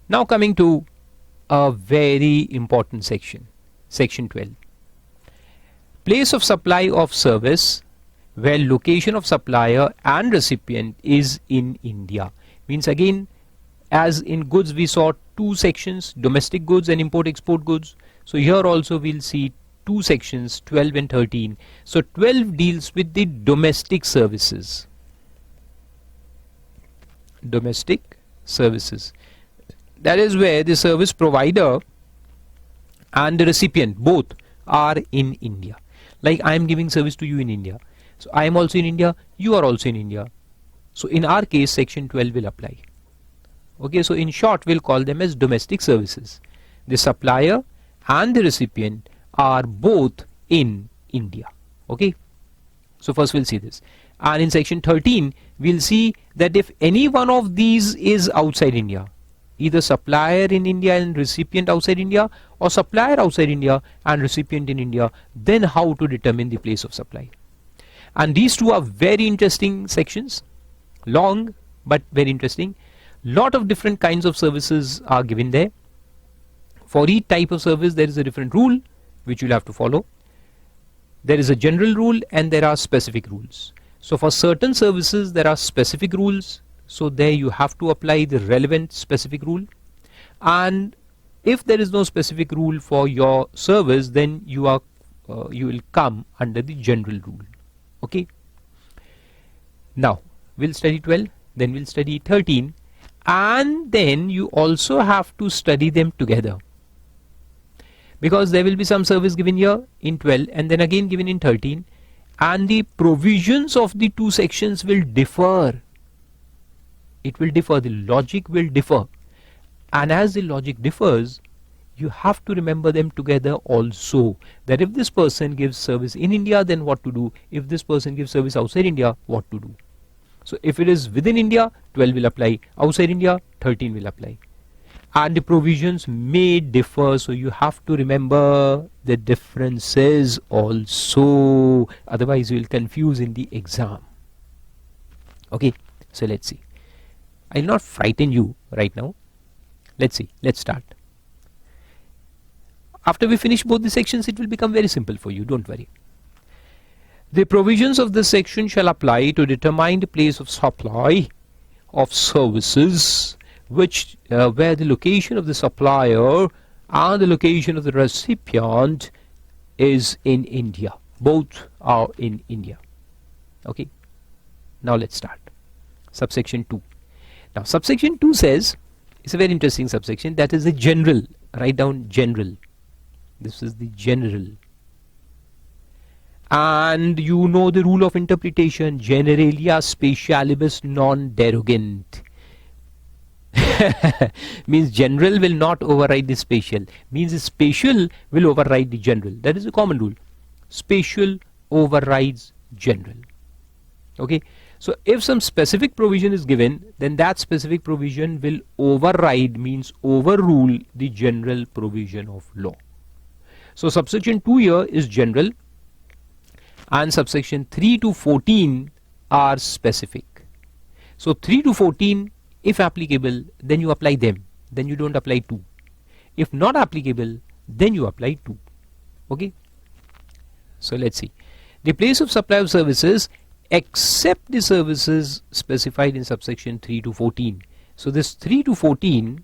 Now coming to a very important section, section 12. Place of supply of service where location of supplier and recipient is in India. Means again, as in goods we saw two sections, domestic goods and import export goods. So here also we'll see two sections, 12 and 13. So 12 deals with the domestic services. Domestic services. That is where the service provider and the recipient both are in India. Like I am giving service to you in India. So I am also in India, you are also in India. So in our case, section 12 will apply. Okay, so in short, we'll call them as domestic services. The supplier and the recipient are both in India. Okay, so first we'll see this. And in section 13, we'll see that if any one of these is outside India, either supplier in India and recipient outside India, or supplier outside India and recipient in India, then how to determine the place of supply. And these two are very interesting sections, long but very interesting. Lot of different kinds of services are given there. For each type of service there is a different rule which you'll have to follow. There is a general rule and there are specific rules. So for certain services there are specific rules, so there you have to apply the relevant specific rule. And if there is no specific rule for your service, then you will come under the general rule. Okay, now we'll study 12, then we'll study 13, and then you also have to study them together, because there will be some service given here in 12 and then again given in 13, and the provisions of the two sections will differ. It will differ, the logic will differ, and as the logic differs, you have to remember them together also, that if this person gives service in India, then what to do, if this person gives service outside India, what to do. So if it is within India, 12 will apply, outside India 13 will apply, and the provisions may differ, so you have to remember the differences also, otherwise you will confuse in the exam. Okay, so let's see. I will not frighten you right now. Let's see, let's start. After we finish both the sections, it will become very simple for you, don't worry. The provisions of this section shall apply to determine the place of supply of services which where the location of the supplier and the location of the recipient is in India. Both are in India. Okay, now let's start. Subsection 2. Now subsection 2 says, it's a very interesting subsection, that is the general. Write down general. This is the general. And you know the rule of interpretation, generalia specialibus non derogant. Means general will not override the special. Means the special will override the general. That is a common rule. Special overrides general. Okay. So if some specific provision is given, then that specific provision will override, means overrule the general provision of law. So subsection 2 here is general, and subsection 3 to 14 are specific. So 3 to 14, if applicable, then you apply them, then you don't apply 2. If not applicable, then you apply 2. Okay, so let's see. The place of supply of services except the services specified in subsection 3 to 14. So this 3 to 14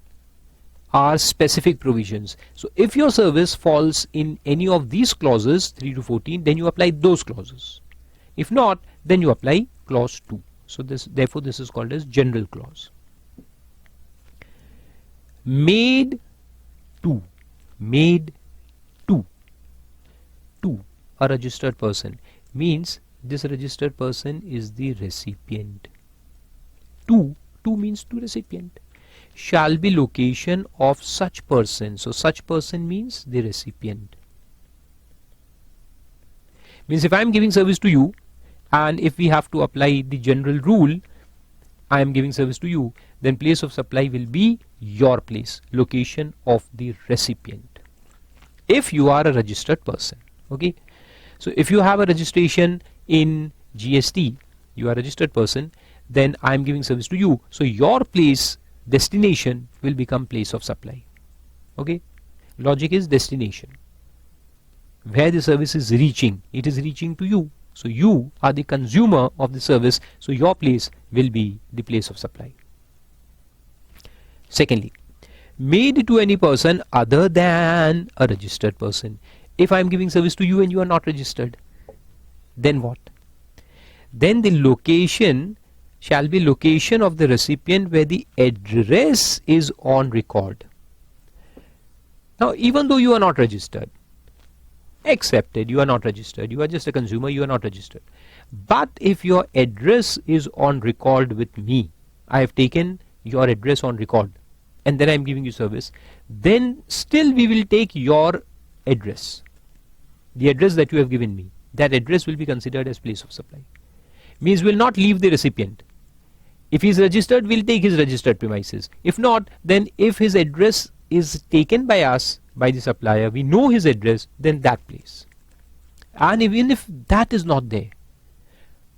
are specific provisions. So if your service falls in any of these clauses 3 to 14, then you apply those clauses. If not, then you apply clause 2. So therefore this is called as general clause. Made to, a registered person, means this registered person is the recipient. To means to recipient. Shall be location of such person. So such person means the recipient. Means if I am giving service to you, and if we have to apply the general rule, I am giving service to you, then place of supply will be your place, location of the recipient, if you are a registered person. Okay, so if you have a registration in GST, you are a registered person, then I am giving service to you, so your place destination will become place of supply. Okay, logic is destination. Where the service is reaching, it is reaching to you. So you are the consumer of the service, so your place will be the place of supply. Secondly, made to any person other than a registered person. If I am giving service to you and you are not registered, then what? Then the location shall be location of the recipient where the address is on record. Now, even though you are not registered, accepted, you are not registered, you are just a consumer, you are not registered. But if your address is on record with me, I have taken your address on record and then I am giving you service, then still we will take your address, the address that you have given me. That address will be considered as place of supply. Means we will not leave the recipient. If he is registered, we will take his registered premises. If not, then if his address is taken by us, by the supplier, we know his address, then that place. And even if that is not there,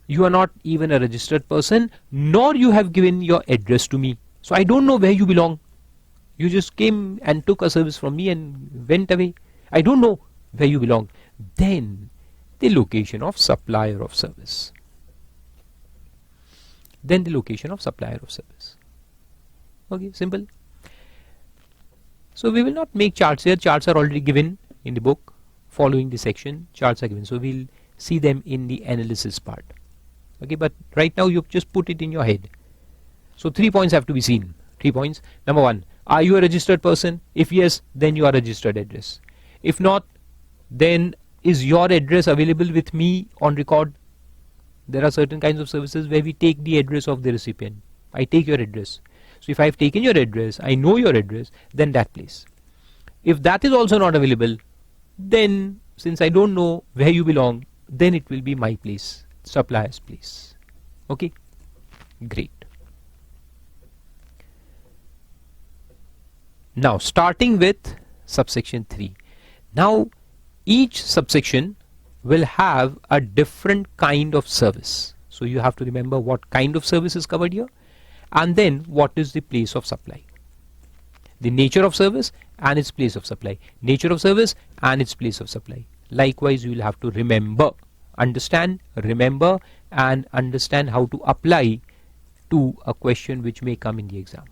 you are not even a registered person, nor you have given your address to me. So I don't know where you belong. You just came and took a service from me and went away. I don't know where you belong. Then the location of supplier of service. Then the location of supplier of service. Okay, simple. So we will not make charts here. Charts are already given in the book. Following the section, charts are given. So we'll see them in the analysis part. Okay, but right now you've just put it in your head. So 3 points have to be seen. 3 points. Number 1, are you a registered person? If yes, then you are registered address. If not, then is your address available with me on record? There are certain kinds of services where we take the address of the recipient. I take your address. So if I have taken your address, I know your address, then that place. If that is also not available, then since I don't know where you belong, then it will be my place, supplier's place. Okay, great. Now starting with subsection 3. Now each subsection will have a different kind of service. So you have to remember what kind of service is covered here, and then what is the place of supply. The nature of service and its place of supply. Nature of service and its place of supply. Likewise, you will have to remember, understand, remember, and understand how to apply to a question which may come in the exam.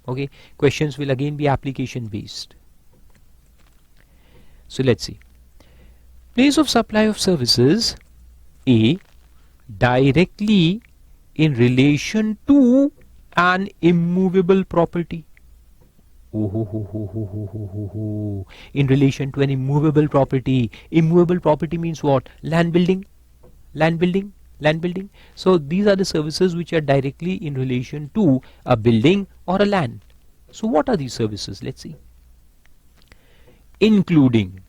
Okay, questions will again be application based. So let's see. Place of supply of services. A, directly in relation to an immovable property. In relation to an immovable property. Immovable property means what? Land building. Land building. Land building. So these are the services which are directly in relation to a building or a land. So what are these services? Let's see. Including.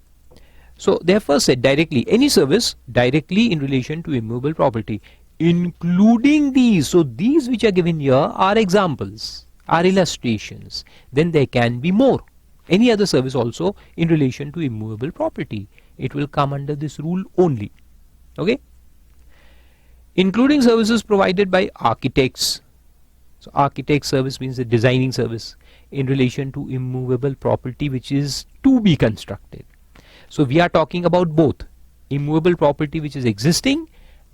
So they have first said directly, any service directly in relation to immovable property, including these. So these which are given here are examples, are illustrations. Then there can be more. Any other service also in relation to immovable property. It will come under this rule only. Okay. Including services provided by architects. So architect service means the designing service in relation to immovable property which is to be constructed. So we are talking about both immovable property which is existing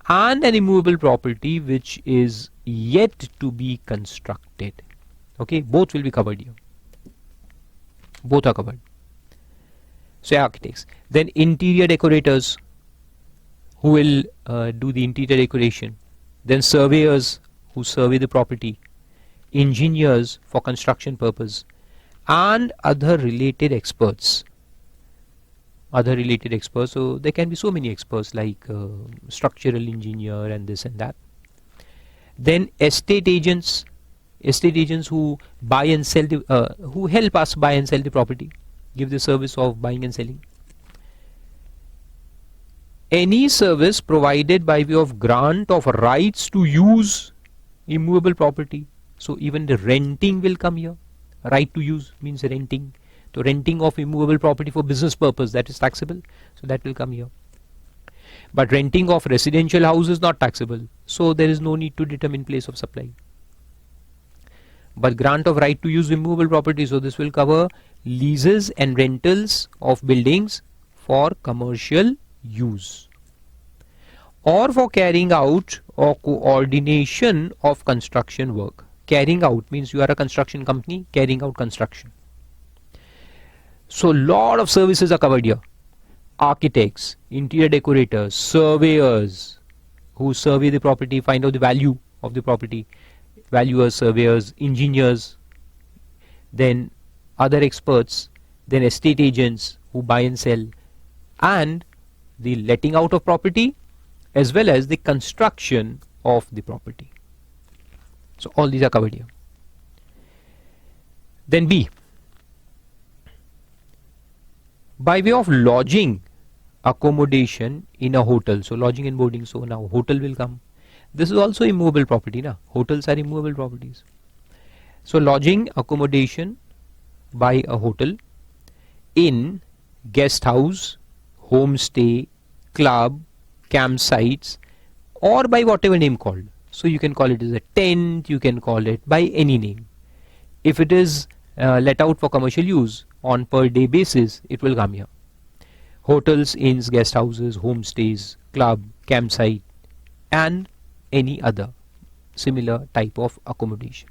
and an immovable property which is yet to be constructed. Okay, both will be covered here. Both are covered. So architects. Then interior decorators who will do the interior decoration. Then surveyors who survey the property. Engineers for construction purpose. And other related experts. Other related experts. So there can be so many experts like structural engineer and this and that. Then estate agents. Estate agents who buy and sell the, who help us buy and sell the property, give the service of buying and selling. Any service provided by way of grant of rights to use immovable property. So even the renting will come here. Right to use means renting. So renting of immovable property for business purpose, that is taxable. So that will come here. But renting of residential house is not taxable. So there is no need to determine place of supply. but grant of right to use immovable property. So this will cover leases and rentals of buildings for commercial use, or for carrying out or coordination of construction work. Carrying out means you are a construction company carrying out construction. So lot of services are covered here. Architects, interior decorators, surveyors who survey the property, find out the value of the property, valuers, surveyors, engineers, then other experts, then estate agents who buy and sell, and the letting out of property as well as the construction of the property. So all these are covered here. Then B, by way of lodging, accommodation in a hotel. So lodging and boarding, so now hotel will come. This is also immovable property, na? Hotels are immovable properties. So lodging, accommodation by a hotel in guest house, homestay, club, campsites, or by whatever name called. So you can call it as a tent, you can call it by any name. If it is let out for commercial use on per day basis, it will come here. Hotels, inns, guest houses, homestays, club, campsite, and any other similar type of accommodation.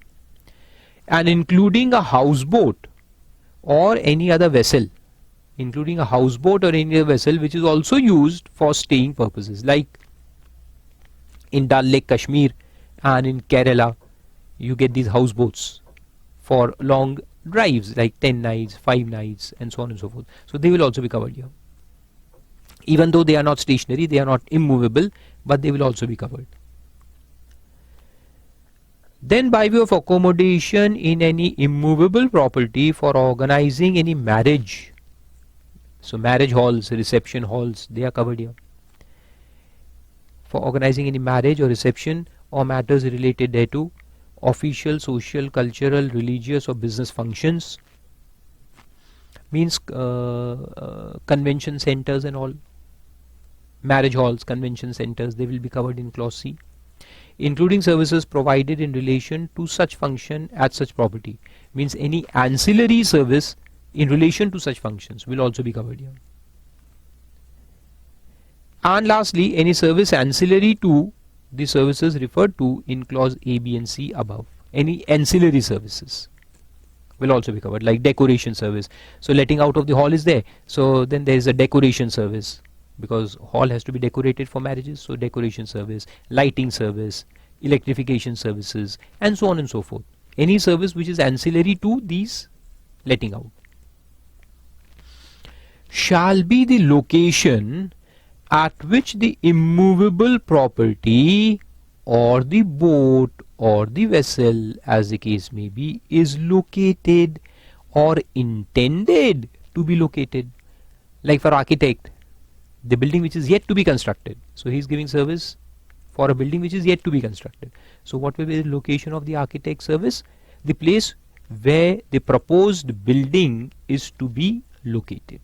And including a houseboat or any other vessel, including a houseboat or any other vessel which is also used for staying purposes, like in Dal Lake, Kashmir, and in Kerala, you get these houseboats for long drives like 10 nights, 5 nights, and so on and so forth. So they will also be covered here. Even though they are not stationary, they are not immovable, but they will also be covered. Then by way of accommodation in any immovable property for organizing any marriage. So marriage halls, reception halls, they are covered here. For organizing any marriage or reception or matters related thereto, official, social, cultural, religious or business functions, means convention centers and all, marriage halls, convention centers, they will be covered in clause C. Including services provided in relation to such function at such property, means any ancillary service in relation to such functions will also be covered here. And lastly, any service ancillary to the services referred to in clause A, B and C above. Any ancillary services will also be covered, like decoration service. So letting out of the hall is there, so then there is a decoration service, because hall has to be decorated for marriages. So decoration service, lighting service, electrification services, and so on and so forth. Any service which is ancillary to these letting out shall be the location at which the immovable property or the boat or the vessel, as the case may be, is located or intended to be located. Like for architect, the building which is yet to be constructed, so he is giving service for a building which is yet to be constructed. So what will be the location of the architect service? The place where the proposed building is to be located.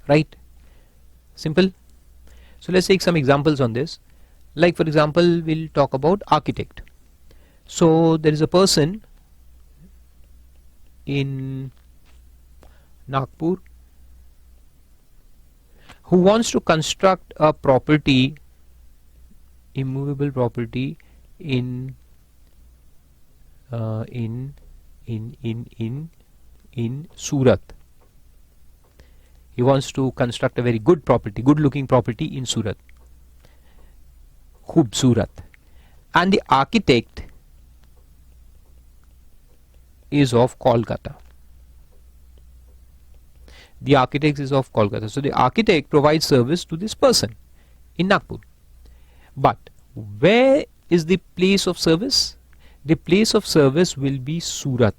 Right? Simple. So let's take some examples on this. Like for example, we'll talk about architect. So there is a person in Nagpur who wants to construct a property, immovable property in Surat. He wants to construct a very good property, good looking property in Surat, Khubsurat, and the architect is of Kolkata. The architect is of Kolkata. So the architect provides service to this person in Nagpur. But where is the place of service? The place of service will be Surat,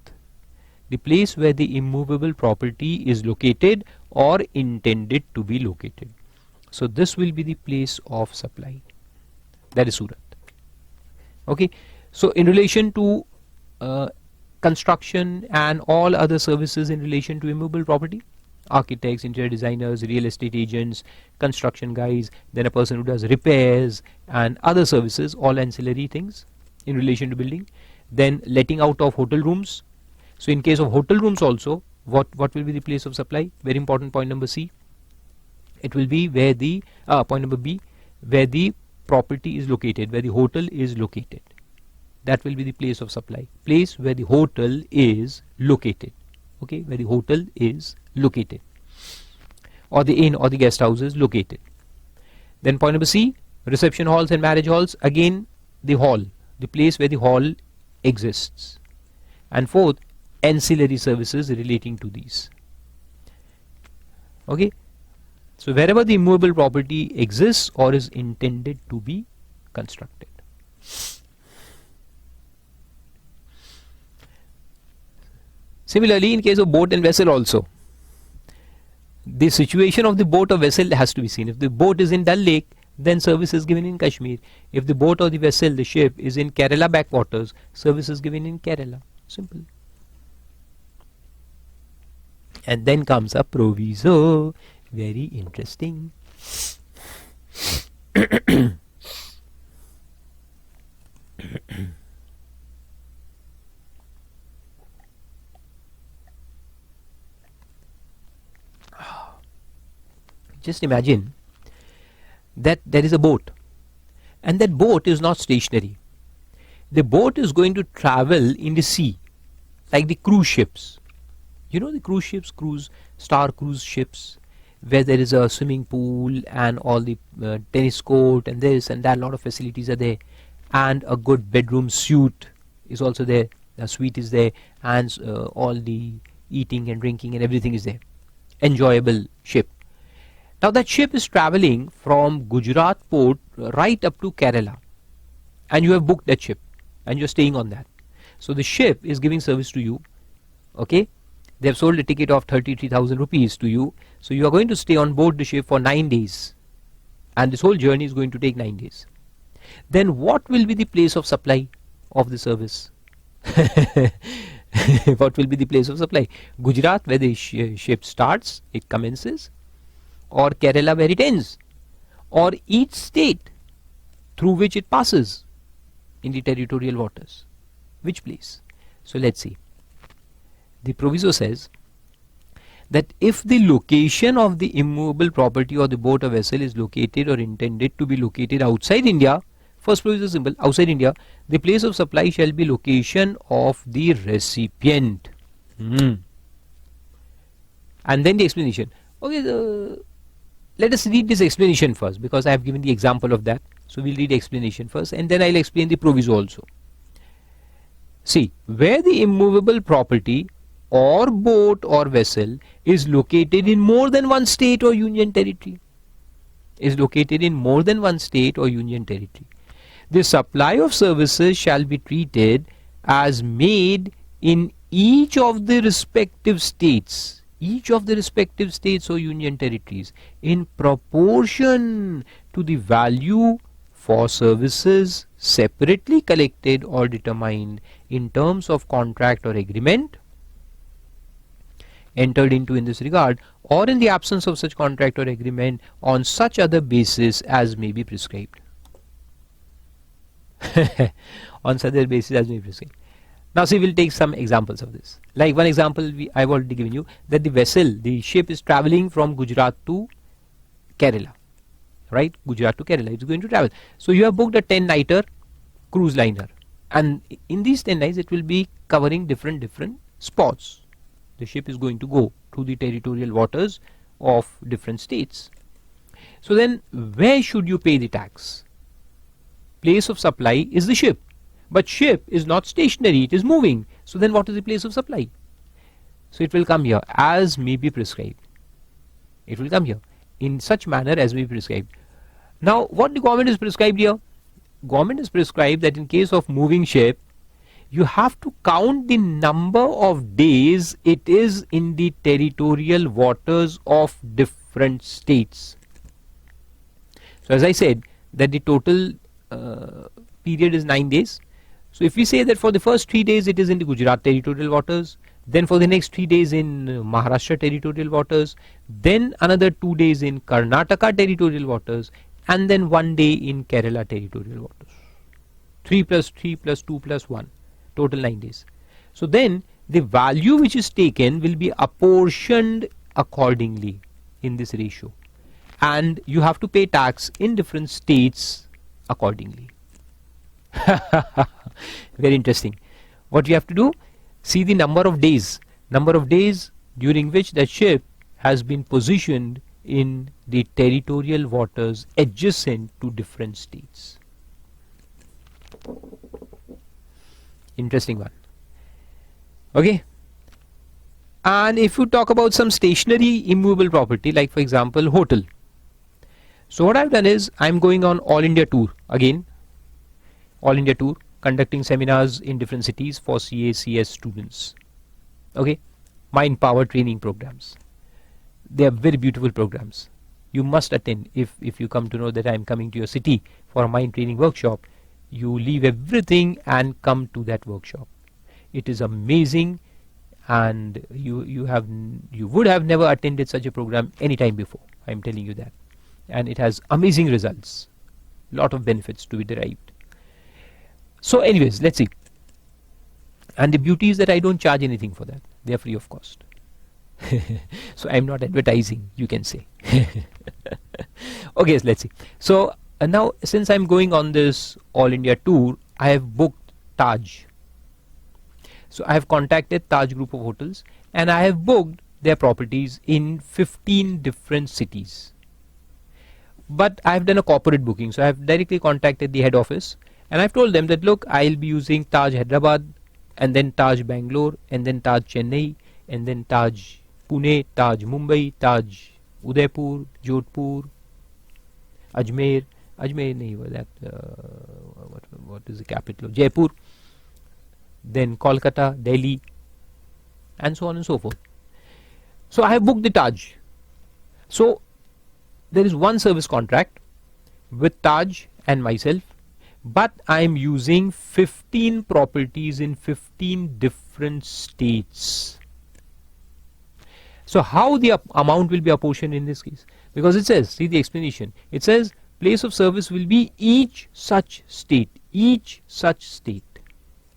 the place where the immovable property is located or intended to be located. So this will be the place of supply, that is Surat. Okay, so in relation to construction and all other services in relation to immovable property, architects, interior designers, real estate agents, construction guys, then a person who does repairs and other services, all ancillary things, in relation to building. Then letting out of hotel rooms. So in case of hotel rooms also, what will be the place of supply? Very important point number C. It will be where the point number B, where the property is located, where the hotel is located. That will be the place of supply. Place where the hotel is located. Okay, where the hotel is located, or the inn or the guest house is located. Then point number C, reception halls and marriage halls. Again, the hall, the place where the hall exists. And fourth, ancillary services relating to these. Okay, so wherever the immovable property exists or is intended to be constructed. Similarly, in case of boat and vessel also, the situation of the boat or vessel has to be seen. If the boat is in Dal Lake, then service is given in Kashmir. If the boat or the vessel, the ship, is in Kerala backwaters, service is given in Kerala. Simple. And then comes a proviso. Very interesting. Just imagine that there is a boat, and that boat is not stationary. The boat is going to travel in the sea, like the cruise ships. You know the cruise ships, star cruise ships, where there is a swimming pool and all the tennis court and this and that, lot of facilities are there, and a good bedroom suite is also there. The suite is there, and all the eating and drinking and everything is there. Enjoyable ship. Now that ship is traveling from Gujarat port right up to Kerala, and you have booked that ship and you're staying on that. So the ship is giving service to you. Okay, they have sold a ticket of 33,000 rupees to you. So you are going to stay on board the ship for 9 days, and this whole journey is going to take 9 days. Then what will be the place of supply of the service? What will be the place of supply? Gujarat, where the ship starts, it commences, or Kerala, where it ends, or each state through which it passes in the territorial waters. Which place? So let's see. The proviso says that if the location of the immovable property or the boat or vessel is located or intended to be located outside India, first proviso is simple, outside India, the place of supply shall be location of the recipient. And then the explanation. Okay, let us read this explanation first, because I have given the example of that. So we'll read the explanation first, and then I'll explain the proviso also. See, where the immovable property or boat or vessel is located in more than one state or union territory, the supply of services shall be treated as made in each of the respective states or union territories in proportion to the value for services separately collected or determined in terms of contract or agreement entered into in this regard, or in the absence of such contract or agreement on such other basis as may be prescribed. On such other basis as may be prescribed. Now see, we'll take some examples of this. Like one example I've already given you, that the vessel, the ship is traveling from Gujarat to Kerala. Right? Gujarat to Kerala, it's going to travel. So you have booked a 10-nighter cruise liner, and in these 10 nights it will be covering different spots. The ship is going to go through the territorial waters of different states. So then where should you pay the tax? Place of supply is the ship. But ship is not stationary, it is moving. So then what is the place of supply? So it will come here, as may be prescribed. It will come here, in such manner as may be prescribed. Now what the government is prescribed here? Government is prescribed that in case of moving ship, you have to count the number of days it is in the territorial waters of different states. So as I said, that the total period is 9 days. So if we say that for the first 3 days it is in the Gujarat territorial waters, then for the next 3 days in Maharashtra territorial waters, then another 2 days in Karnataka territorial waters, and then 1 day in Kerala territorial waters. 3 plus 3 plus 2 plus 1, total 9 days. So then the value which is taken will be apportioned accordingly in this ratio, and you have to pay tax in different states accordingly. Very interesting. What you have to do, see the number of days during which that ship has been positioned in the territorial waters adjacent to different states. Interesting one. Okay. And if you talk about some stationary immovable property, like for example hotel. So what I've done is I'm going on all India tour again. All India tour, conducting seminars in different cities for CA, CS students. Okay. Mind power training programs. They are very beautiful programs. You must attend. If you come to know that I am coming to your city for a mind training workshop, you leave everything and come to that workshop. It is amazing, and you would have never attended such a program any time before. I am telling you that. And it has amazing results. Lot of benefits to be derived. So anyways, let's see. And the beauty is that I don't charge anything for that. They are free of cost. So I'm not advertising, you can say. Okay, so let's see. So now since I'm going on this all India tour, I have booked Taj. So I have contacted Taj group of hotels and I have booked their properties in 15 different cities. But I have done a corporate booking. So I have directly contacted the head office and I've told them that look, I'll be using Taj Hyderabad, and then Taj Bangalore, and then Taj Chennai, and then Taj Pune, Taj Mumbai, Taj Udaipur, Jodhpur, Ajmer nahi was that, what is the capital of Jaipur, then Kolkata, Delhi, and so on and so forth. So I have booked the Taj. So there is one service contract with Taj and myself, but I am using 15 properties in 15 different states. So how the amount will be apportioned in this case? Because it says, see the explanation, it says place of service will be each such state, each such state.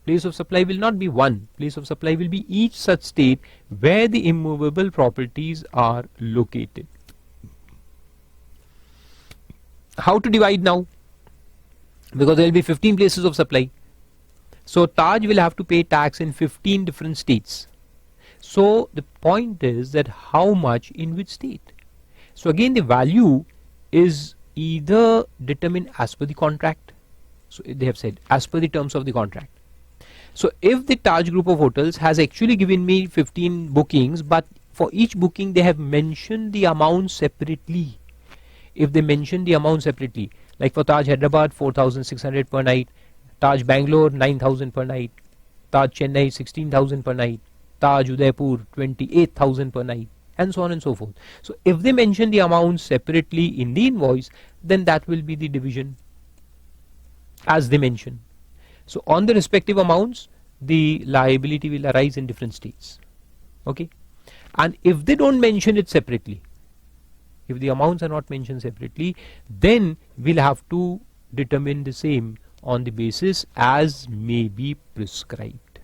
Place of supply will not be one, place of supply will be each such state where the immovable properties are located. How to divide now? Because there will be 15 places of supply. So Taj will have to pay tax in 15 different states. So the point is that how much in which state. So again the value is either determined as per the contract. So they have said as per the terms of the contract. So if the Taj group of hotels has actually given me 15 bookings, but for each booking they have mentioned the amount separately. If they mention the amount separately, like for Taj Hyderabad 4,600 per night, Taj Bangalore 9,000 per night, Taj Chennai 16,000 per night, Taj Udaipur 28,000 per night, and so on and so forth. So if they mention the amounts separately in the invoice, then that will be the division as they mention. So on the respective amounts, the liability will arise in different states. Okay, and if they don't mention it separately, if the amounts are not mentioned separately, then we'll have to determine the same on the basis as may be prescribed.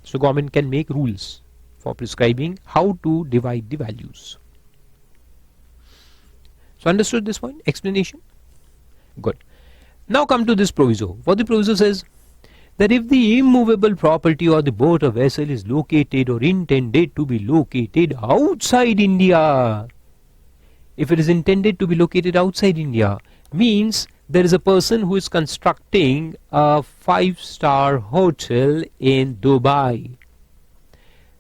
So government can make rules for prescribing how to divide the values. So understood this point? Explanation? Good. Now come to this proviso. What the proviso says? That if the immovable property or the boat or vessel is located or intended to be located outside India, if it is intended to be located outside India, means there is a person who is constructing a 5-star hotel in Dubai.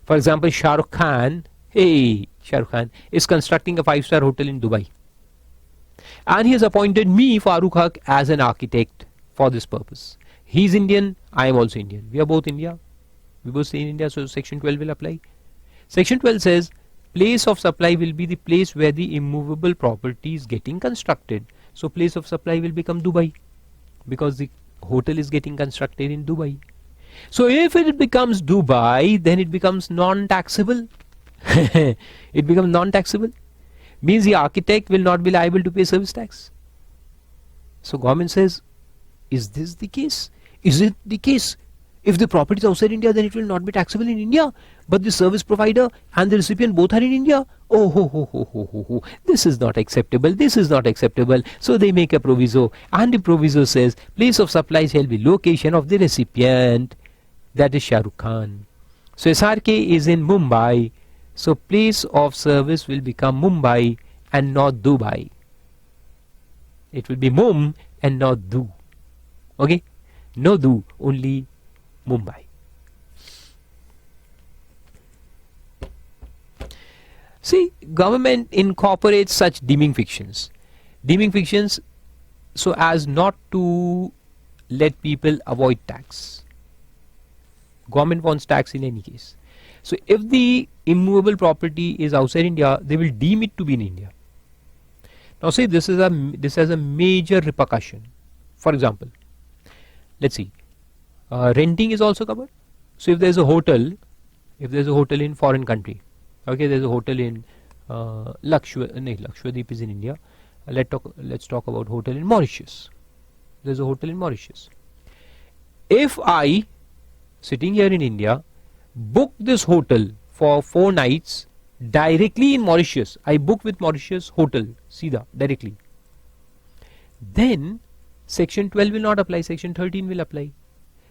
For example, Shah Rukh Khan is constructing a 5-star hotel in Dubai. And he has appointed me, Farooq Haque, as an architect for this purpose. He is Indian, I am also Indian. We are both India. We both stay in India, so Section 12 will apply. Section 12 says, place of supply will be the place where the immovable property is getting constructed. So place of supply will become Dubai, because the hotel is getting constructed in Dubai. So if it becomes Dubai, then it becomes non-taxable. It becomes non-taxable. Means the architect will not be liable to pay service tax. So government says, Is this the case? Is it the case? If the property is outside India, then it will not be taxable in India. But the service provider and the recipient both are in India. Oh, ho, ho, ho, ho, ho, ho. This is not acceptable. This is not acceptable. So they make a proviso. And the proviso says, place of supply shall be location of the recipient. That is Shah Rukh Khan. So SRK is in Mumbai. So place of service will become Mumbai and not Dubai. It will be Mum and not Du. Okay? No Du, only Mumbai. See, government incorporates such deeming fictions. Deeming fictions so as not to let people avoid tax. Government wants tax in any case. So if the immovable property is outside India, they will deem it to be in India. Now see, this has a major repercussion. For example, let's see, renting is also covered. So if there is a hotel, in foreign country, okay, there is a hotel in Lakshadweep is in India. Let's talk about hotel in Mauritius. There is a hotel in Mauritius. If I, sitting here in India, book this hotel for 4 nights directly in Mauritius, I book with Mauritius hotel, Sida, directly, then section 12 will not apply, section 13 will apply.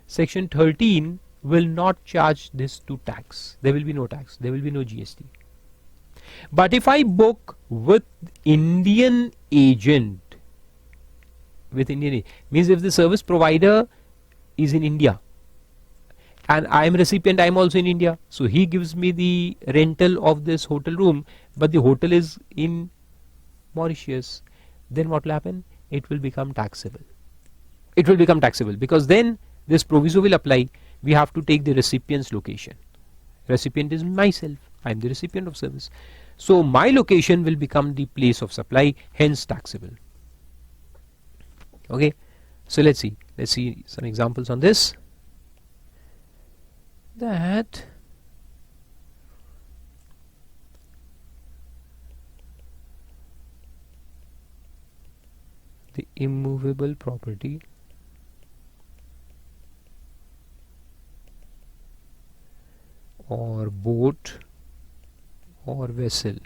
Section 13 will not charge this to tax. There will be no tax, there will be no GST. But if I book with Indian agent, means if the service provider is in India and I am recipient, I am also in India, so he gives me the rental of this hotel room, but the hotel is in Mauritius, then what will happen? It will become taxable. It will become taxable because then this proviso will apply. We have to take the recipient's location. Recipient is myself. I am the recipient of service. So my location will become the place of supply, hence taxable. Okay. So let's see some examples on this. That the immovable property or boat or vessel,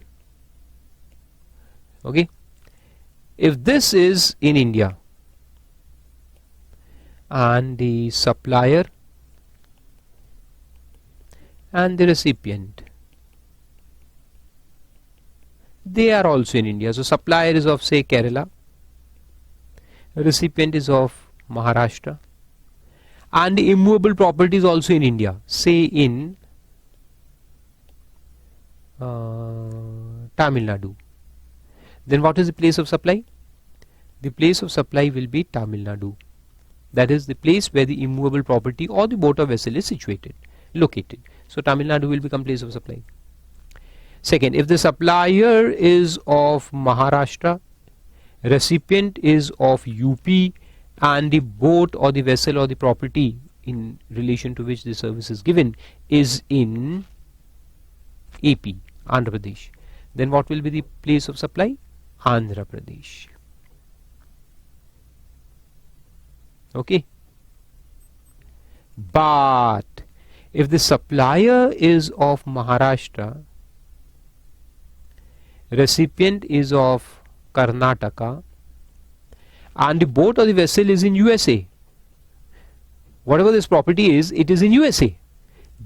okay, if this is in India and the supplier and the recipient, they are also in India. So supplier is of, say, Kerala, recipient is of Maharashtra, and the immovable property is also in India, say in Tamil Nadu. Then what is the place of supply? The place of supply will be Tamil Nadu. That is the place where the immovable property or the boat or vessel is located. So Tamil Nadu will become place of supply. Second, if the supplier is of Maharashtra, recipient is of UP, and the boat or the vessel or the property in relation to which the service is given is in AP, Andhra Pradesh, then what will be the place of supply? Andhra Pradesh. Okay. But if the supplier is of Maharashtra, recipient is of Karnataka, and the boat or the vessel is in USA, whatever this property is, it is in USA,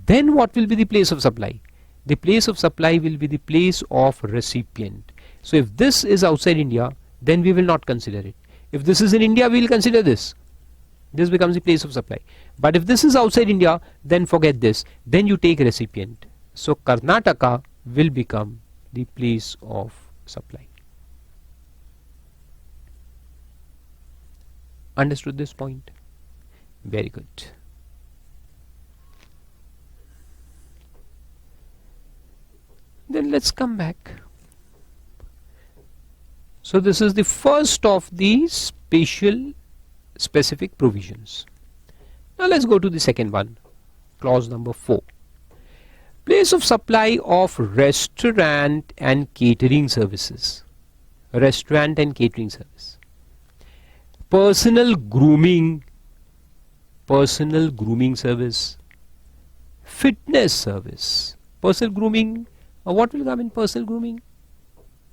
then what will be the place of supply? The place of supply will be the place of recipient. So if this is outside India, then we will not consider it. If this is in India, we will consider this. This becomes the place of supply. But if this is outside India, then forget this. Then you take recipient. So Karnataka will become the place of supply. Understood this point? Very good. Then let's come back. So this is the first of the specific provisions. Now let's go to the second one, clause number 4. Place of supply of restaurant and catering services. Restaurant and catering service. personal grooming service, fitness service. Personal grooming, what will come in personal grooming?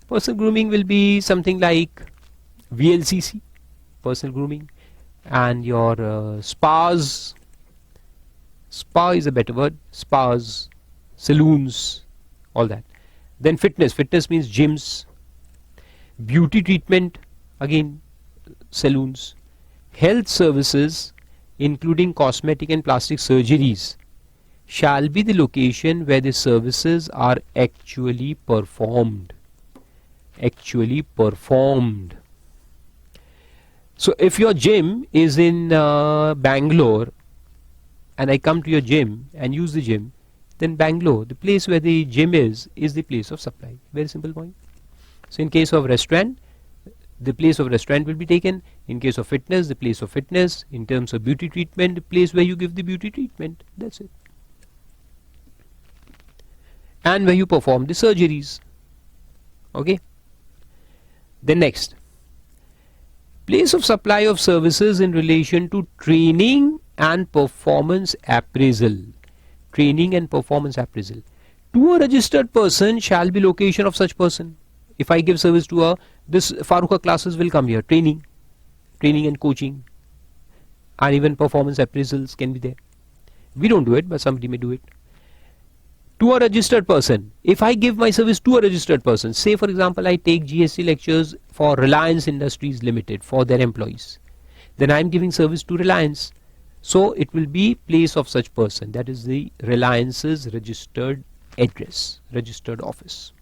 Personal grooming will be something like VLCC, personal grooming, and your spas. Spa is a better word. Spas, saloons, all that. Then fitness means gyms. Beauty treatment, again saloons. Health services, including cosmetic and plastic surgeries, shall be the location where the services are actually performed. So if your gym is in Bangalore, and I come to your gym and use the gym, then Bangalore, the place where the gym is the place of supply. Very simple point. So in case of restaurant, the place of restaurant will be taken. In case of fitness, the place of fitness. In terms of beauty treatment, the place where you give the beauty treatment. That's it. And where you perform the surgeries. Okay. Then next, place of supply of services in relation to training and performance appraisal. To a registered person shall be location of such person. If I give service to this Farooq Haque classes will come here. Training and coaching, and even performance appraisals can be there. We don't do it, but somebody may do it. To a registered person. If I give my service to a registered person, say for example I take GST lectures for Reliance Industries Limited for their employees, then I am giving service to Reliance. So it will be place of such person. That is the Reliance's registered address, registered office.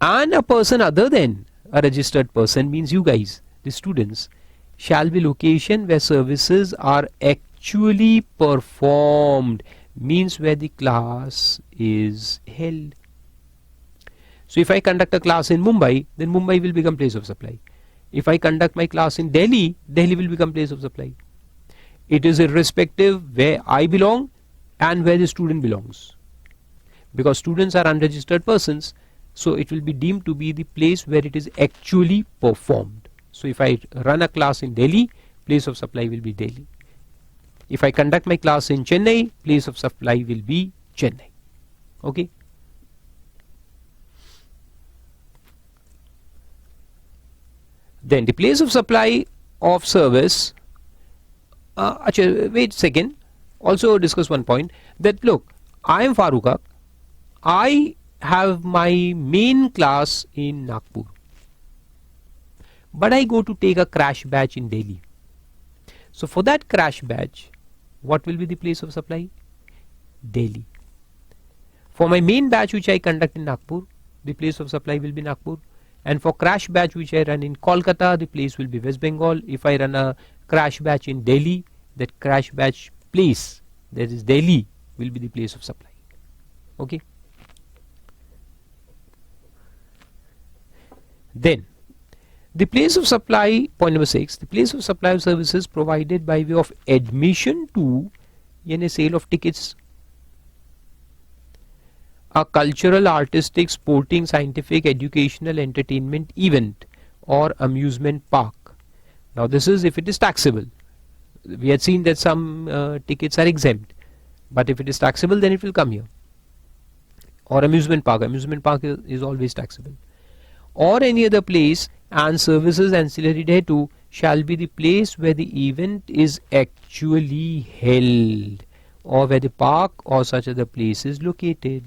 And a person other than a registered person means you guys, the students, shall be location where services are actually performed, means where the class is held. So if I conduct a class in Mumbai, then Mumbai will become place of supply. If I conduct my class in Delhi, Delhi will become place of supply. It is irrespective where I belong and where the student belongs. Because students are unregistered persons, so it will be deemed to be the place where it is actually performed. So if I run a class in Delhi, place of supply will be Delhi. If I conduct my class in Chennai, place of supply will be Chennai. Okay. Then the place of supply of service. Wait a second. Also discuss one point that look, I am Farooq Haque. I have my main class in Nagpur, but I go to take a crash batch in Delhi. So for that crash batch, what will be the place of supply? Delhi. For my main batch which I conduct in Nagpur, the place of supply will be Nagpur. And for crash batch which I run in Kolkata, the place will be West Bengal. If I run a crash batch in Delhi, that crash batch place, that is Delhi, will be the place of supply. Okay. Then the place of supply, point number 6, the place of supply of services provided by way of admission to a sale of tickets, a cultural, artistic, sporting, scientific, educational, entertainment event or amusement park. Now this is if it is taxable. We had seen that some tickets are exempt, but if it is taxable, then it will come here. Or amusement park is always taxable. Or any other place, and services ancillary thereto shall be the place where the event is actually held, or where the park or such other place is located.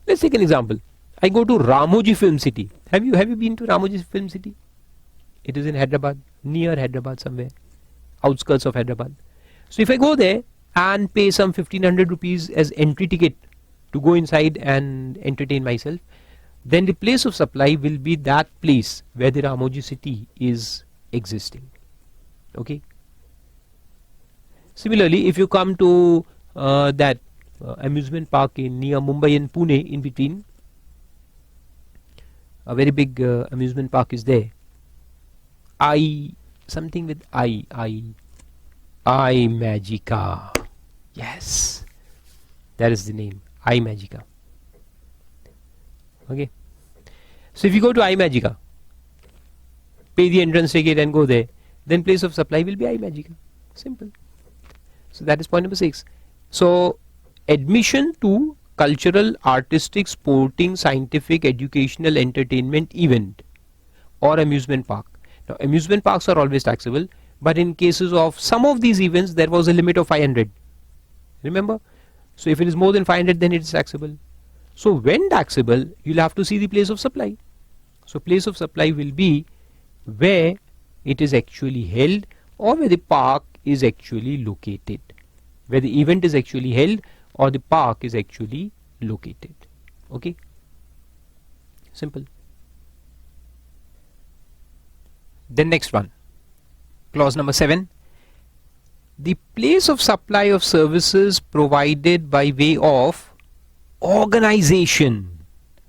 Let's take an example. I go to Ramoji Film City. Have you been to Ramoji Film City? It is in Hyderabad, near Hyderabad somewhere, outskirts of Hyderabad. So if I go there and pay some 1500 rupees as entry ticket to go inside and entertain myself, then the place of supply will be that place where the Ramoji City is existing. Okay. Similarly, if you come to that amusement park in near Mumbai and Pune, in between, a very big amusement park is there. Something with I Magica. Yes. That is the name, iMagica. Okay. So if you go to iMagica, pay the entrance ticket and go there, then place of supply will be iMagica. Simple. So that is point number 6. So admission to cultural, artistic, sporting, scientific, educational, entertainment event or amusement park. Now amusement parks are always taxable, but in cases of some of these events there was a limit of 500. Remember? So if it is more than 500, then it is taxable. So when taxable, you'll have to see the place of supply. So place of supply will be where it is actually held or where the park is actually located. Where the event is actually held or the park is actually located. Okay? Simple. Then next one. Clause number 7. The place of supply of services provided by way of organization.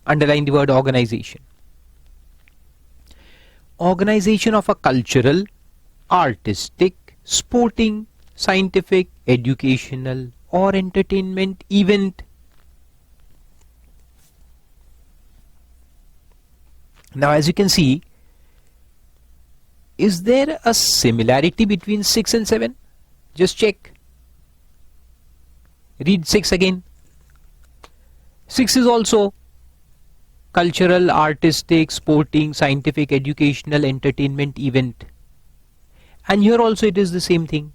Underline the word organization. Organization of a cultural, artistic, sporting, scientific, educational or entertainment event. Now as you can see, is there a similarity between 6 and 7? Just check. Read 6 again. 6 is also cultural, artistic, sporting, scientific, educational, entertainment event. And here also it is the same thing.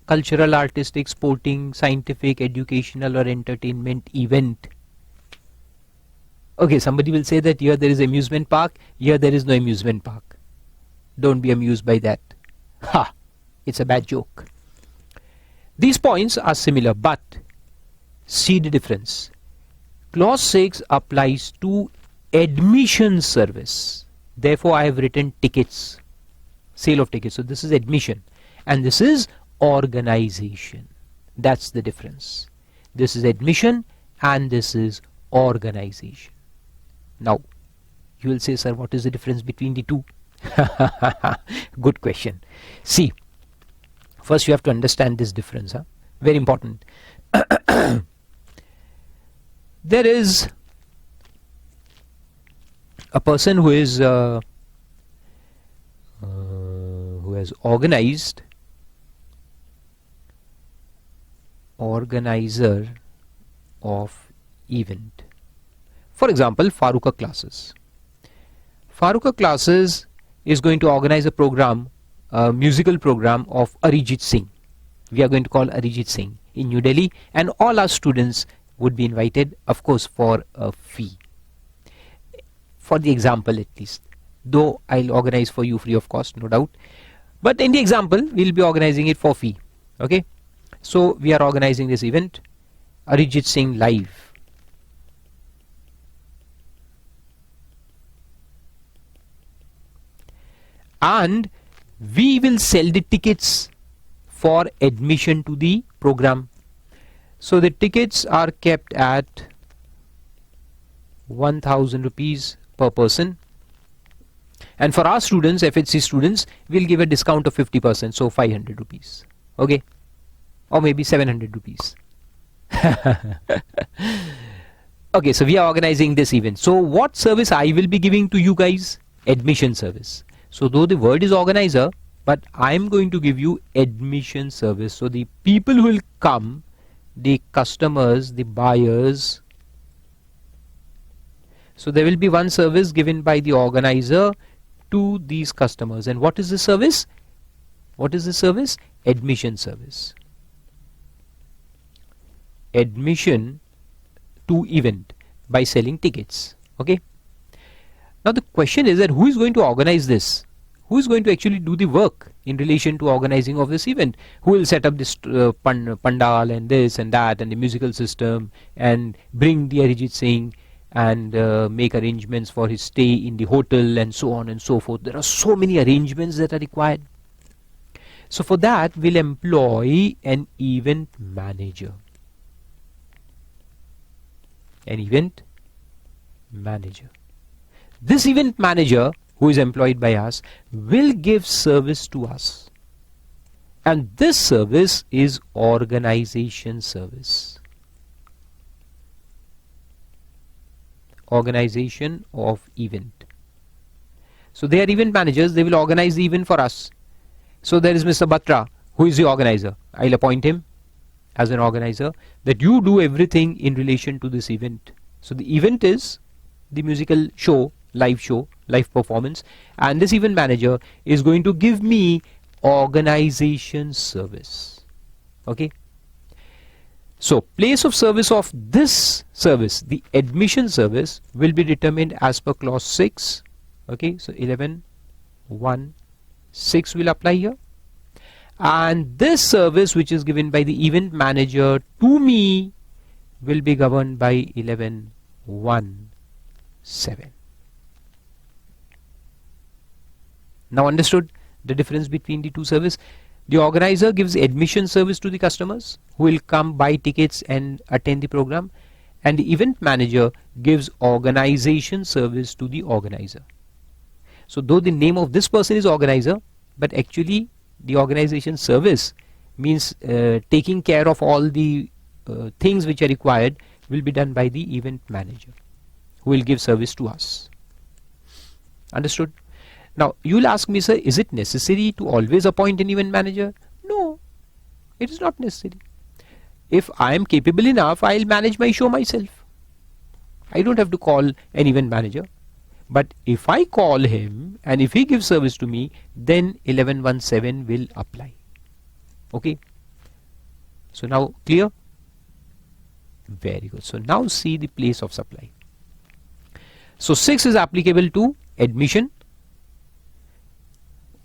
Cultural, artistic, sporting, scientific, educational or entertainment event. Okay, somebody will say that here there is amusement park, here there is no amusement park. Don't be amused by that. Ha! It's a bad joke. These points are similar, but see the difference. Clause 6 applies to admission service. Therefore, I have written tickets, sale of tickets. So this is admission and this is organization. That's the difference. This is admission and this is organization. Now, you will say, sir, what is the difference between the two? Good question. See, first you have to understand this difference. Very important. There is a person who is who has organizer of event. For example, Farooq Haque classes. Farooq Haque classes is going to organize a program, a musical program of Arijit Singh. We are going to call Arijit Singh in New Delhi, and all our students would be invited, of course, for a fee. For the example at least, though I'll organize for you free of cost, no doubt. But in the example, we'll be organizing it for fee. Okay? So we are organizing this event, Arijit Singh live. And we will sell the tickets for admission to the program. So the tickets are kept at 1000 rupees per person. And for our students, FHC students, we'll give a discount of 50%, so 500 rupees. Okay? Or maybe 700 rupees. Okay, so we are organizing this event. So what service I will be giving to you guys? Admission service. So though the word is organizer, but I am going to give you admission service. So the people who will come, the customers, the buyers. So there will be one service given by the organizer to these customers. And what is the service? What is the service? Admission service. Admission to event by selling tickets. Okay. Now the question is that who is going to organize this? Who is going to actually do the work in relation to organizing of this event? Who will set up this pandal and this and that and the musical system and bring the Arijit Singh and make arrangements for his stay in the hotel and so on and so forth. There are so many arrangements that are required. So for that we'll employ an event manager. An event manager. This event manager who is employed by us will give service to us. And this service is organization service. organization of event. So they are event managers, they will organize the event for us. So there is Mr. Batra, who is the organizer. I'll appoint him as an organizer, that you do everything in relation to this event. So the event is the musical show, live performance, and this event manager is going to give me organization service. Okay. So place of service of this service, the admission service, will be determined as per clause 6. Okay, so 11(1)(6) will apply here. And this service which is given by the event manager to me will be governed by 11(1)(7). Now understood the difference between the two services? The organizer gives admission service to the customers who will come buy tickets and attend the program, and the event manager gives organization service to the organizer. So though the name of this person is organizer, but actually the organization service means taking care of all the things which are required will be done by the event manager, who will give service to us. Understood? Now you will ask me, sir, is it necessary to always appoint an event manager? No, it is not necessary. If I am capable enough, I will manage my show myself. I don't have to call an event manager. But if I call him and if he gives service to me, then 11(1)(7) will apply. Okay. So now clear? Very good. So now see the place of supply. So 6 is applicable to admission.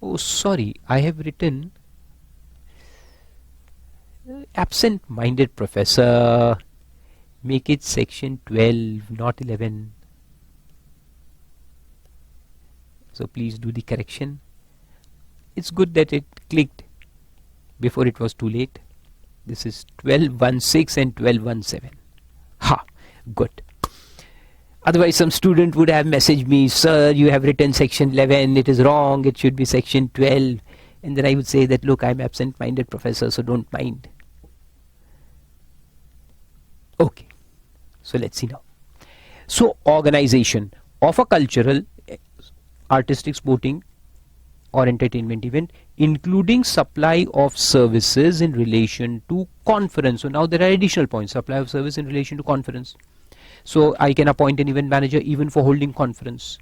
Oh, sorry, I have written absent-minded professor. Make it section 12, not 11. So please do the correction. It's good that it clicked before it was too late. This is 12(1)(6) and 12(1)(7). Ha! Good. Otherwise some student would have messaged me, sir, you have written section 11, it is wrong, it should be section 12. And then I would say that, look, I'm absent-minded professor, so don't mind. Okay. So let's see now. So organization of a cultural, artistic, sporting or entertainment event, including supply of services in relation to conference. So now there are additional points. Supply of service in relation to conference. So I can appoint an event manager even for holding conference.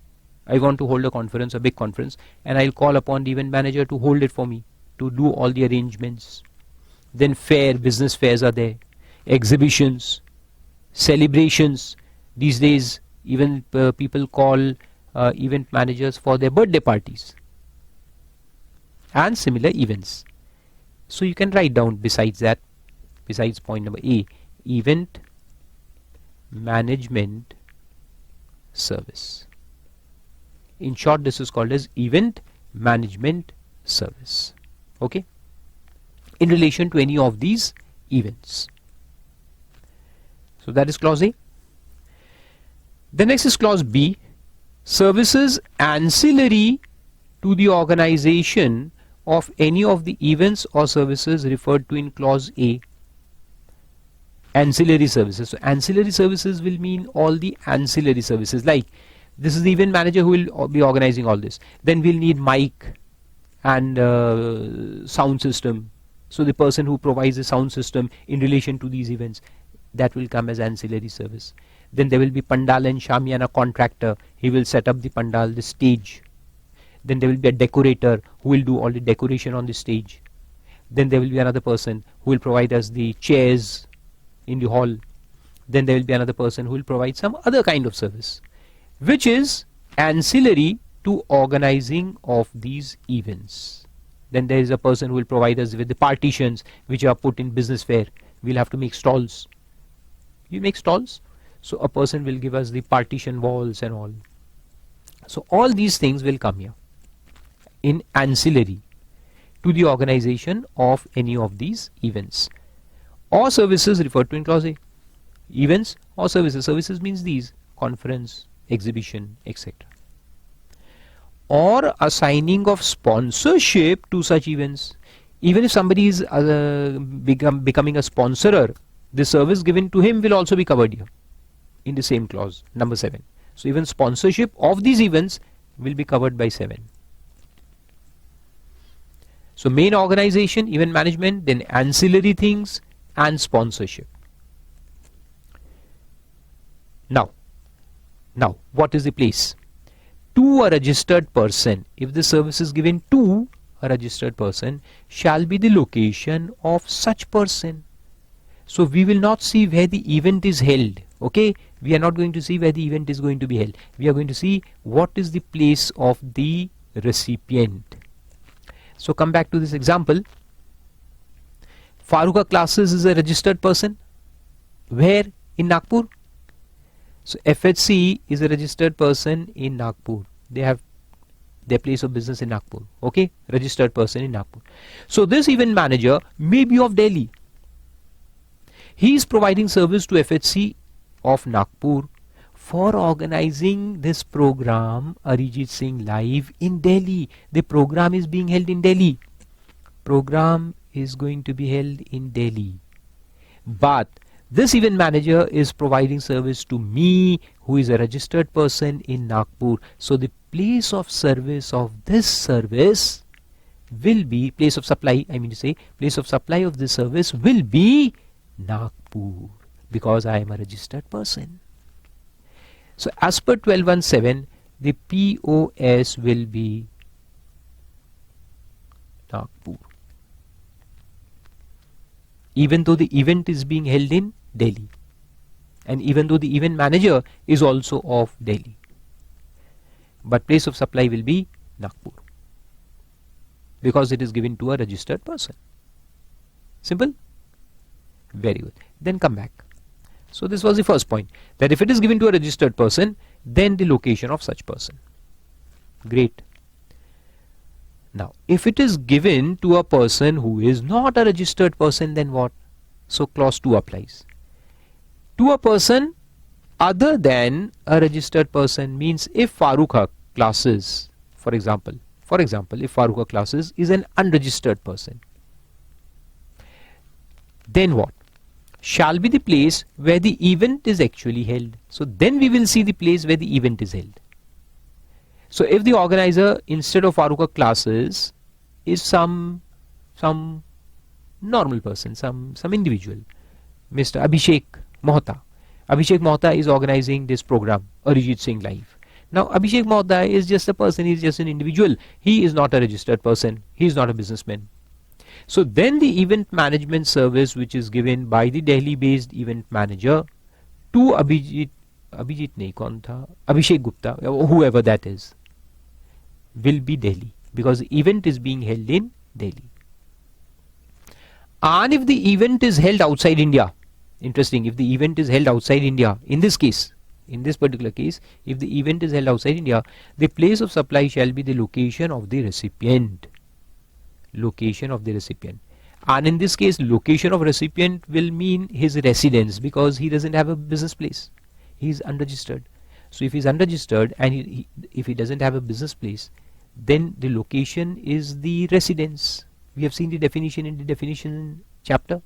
I want to hold a conference, a big conference, and I'll call upon the event manager to hold it for me, to do all the arrangements. Then business fairs are there, exhibitions, celebrations. These days even people call event managers for their birthday parties and similar events. So you can write down besides that, besides point number A, event management service. In short, this is called as event management service. Okay, in relation to any of these events. So that is clause A. The next is clause B, services ancillary to the organization of any of the events or services referred to in clause A. Ancillary services. So ancillary services will mean all the ancillary services, like this is the event manager who will be organizing all this. Then we'll need mic and sound system. So the person who provides the sound system in relation to these events, that will come as ancillary service. Then there will be pandal and shamiana contractor. He will set up the pandal, the stage. Then there will be a decorator who will do all the decoration on the stage. Then there will be another person who will provide us the chairs in the hall. Then there will be another person who will provide some other kind of service, which is ancillary to organizing of these events. Then there is a person who will provide us with the partitions which are put in business fair. We'll have to make stalls. You make stalls? So a person will give us the partition walls and all. So all these things will come here in ancillary to the organization of any of these events or services referred to in clause A. Events or services. Services means these: conference, exhibition, etc. Or assigning of sponsorship to such events. Even if somebody is becoming a sponsorer, the service given to him will also be covered here in the same clause, number 7. So even sponsorship of these events will be covered by 7. So main organization, event management, then ancillary things and sponsorship. Now what is the place? To a registered person. If the service is given to a registered person, shall be the location of such person. So we will not see where the event is held. Okay, we are not going to see where the event is going to be held. We are going to see what is the place of the recipient. So come back to this example. Farooq Haque classes is a registered person. Where? In Nagpur. So FHC is a registered person in Nagpur. They have their place of business in Nagpur. Okay, registered person in Nagpur. So this event manager may be of Delhi. He is providing service to FHC of Nagpur for organizing this program Arijit Singh Live in Delhi. The program is being held in Delhi. Program is going to be held in Delhi. But this event manager is providing service to me, who is a registered person in Nagpur. So the place of service of this service will be, place of supply, I mean to say, place of supply of this service will be Nagpur, because I am a registered person. So as per 1217, the POS will be Nagpur, even though the event is being held in Delhi, and even though the event manager is also of Delhi, but place of supply will be Nagpur, because it is given to a registered person. Simple? Very good. Then come back. So this was the first point, that if it is given to a registered person, then the location of such person. Great. Now if it is given to a person who is not a registered person, then what? So clause 2 applies. To a person other than a registered person means if Farooq Haque classes, for example, if Farooq Haque classes is an unregistered person, then what? Shall be the place where the event is actually held. So then we will see the place where the event is held. So if the organizer instead of Farooq Haque classes is some normal person, some individual, Mr. Abhishek Mohta. Abhishek Mohta is organizing this program, Arijit Singh Live. Now Abhishek Mohta is just a person, he is just an individual. He is not a registered person. He is not a businessman. So then the event management service which is given by the Delhi based event manager to Abhishek Gupta, whoever that is, will be Delhi, because the event is being held in Delhi. And if the event is held outside India, interesting, if the event is held outside India, in this case, in this particular case, if the event is held outside India, the place of supply shall be the location of the recipient. Location of the recipient. And in this case, location of recipient will mean his residence, because he doesn't have a business place. He is unregistered. So if he is unregistered and if he doesn't have a business place, then the location is the residence. We have seen the definition in the definition chapter.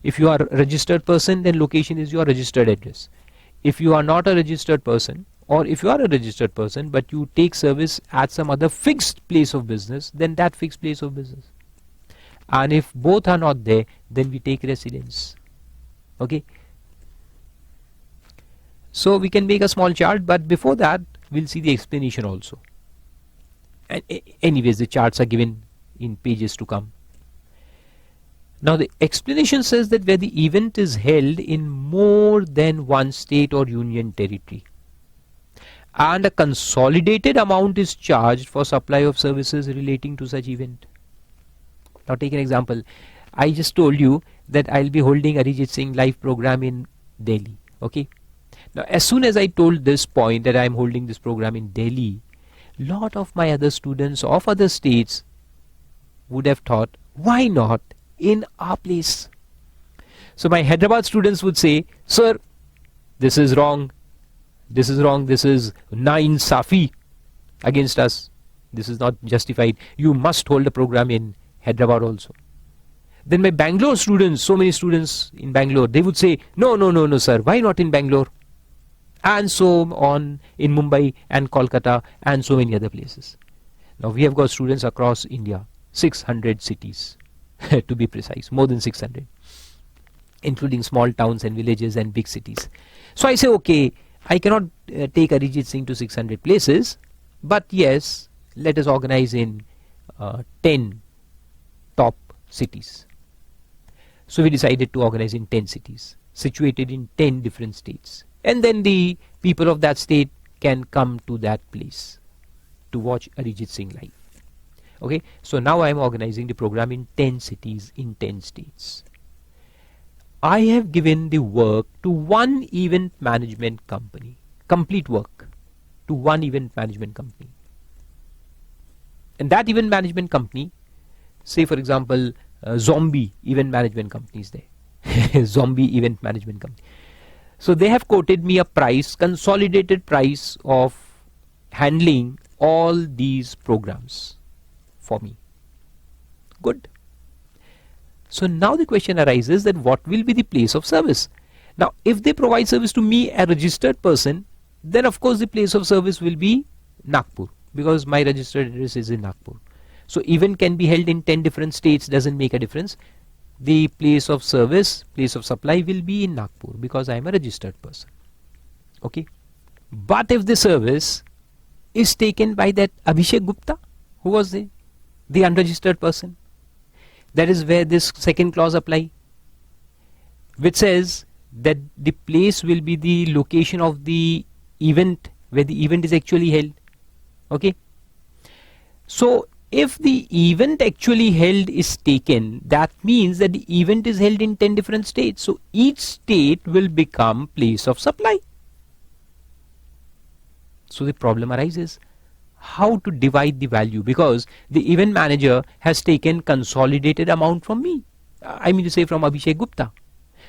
If you are a registered person, then location is your registered address. If you are not a registered person, or if you are a registered person but you take service at some other fixed place of business, then that fixed place of business. And if both are not there, then we take residence. Okay. So we can make a small chart, but before that we'll see the explanation also. And anyways, the charts are given in pages to come. Now the explanation says that where the event is held in more than one state or union territory, and a consolidated amount is charged for supply of services relating to such event. Now take an example. I just told you that I'll be holding Arijit Singh Live program in Delhi. Okay. Now as soon as I told this point that I'm holding this program in Delhi, lot of my other students of other states would have thought, why not in our place? So my Hyderabad students would say, sir, this is wrong. This is wrong. This is na-insafi against us. This is not justified. You must hold a program in Hyderabad also. Then my Bangalore students, so many students in Bangalore, they would say, no, sir. Why not in Bangalore? and so on in Mumbai and Kolkata and so many other places. Now we have got students across India, 600 cities to be precise, more than 600, including small towns and villages and big cities. So I say, okay, I cannot take Arijit Singh to 600 places, but yes, let us organize in 10 top cities. So we decided to organize in 10 cities, situated in 10 different states. And then the people of that state can come to that place to watch Arijit Singh live. Okay, so now I am organizing the program in 10 cities in 10 states. I have given the work to one event management company, complete work to one event management company. And that event management company, say for example, Zombie event management company is there. Zombie event management company. So they have quoted me a price, consolidated price of handling all these programs for me. Good. So now the question arises that what will be the place of service? Now if they provide service to me, a registered person, then of course the place of service will be Nagpur, because my registered address is in Nagpur. So event can be held in 10 different states, doesn't make a difference. The place of service, place of supply will be in Nagpur because I am a registered person. Okay. But if the service is taken by that Abhishek Gupta, who was the unregistered person, that is where this second clause apply, which says that the place will be the location of the event where the event is actually held. Okay. So if the event actually held is taken, that means that the event is held in 10 different states. So each state will become place of supply. So the problem arises how to divide the value, because the event manager has taken consolidated amount from me. I mean to say from Abhishek Gupta.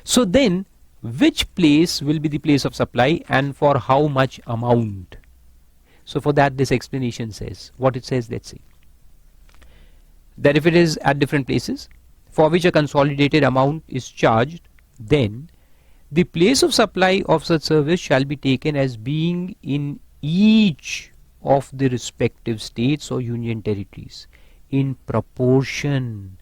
So then which place will be the place of supply and for how much amount? So for that this explanation says, what it says, let's see. That if it is at different places for which a consolidated amount is charged, then the place of supply of such service shall be taken as being in each of the respective states or union territories in proportion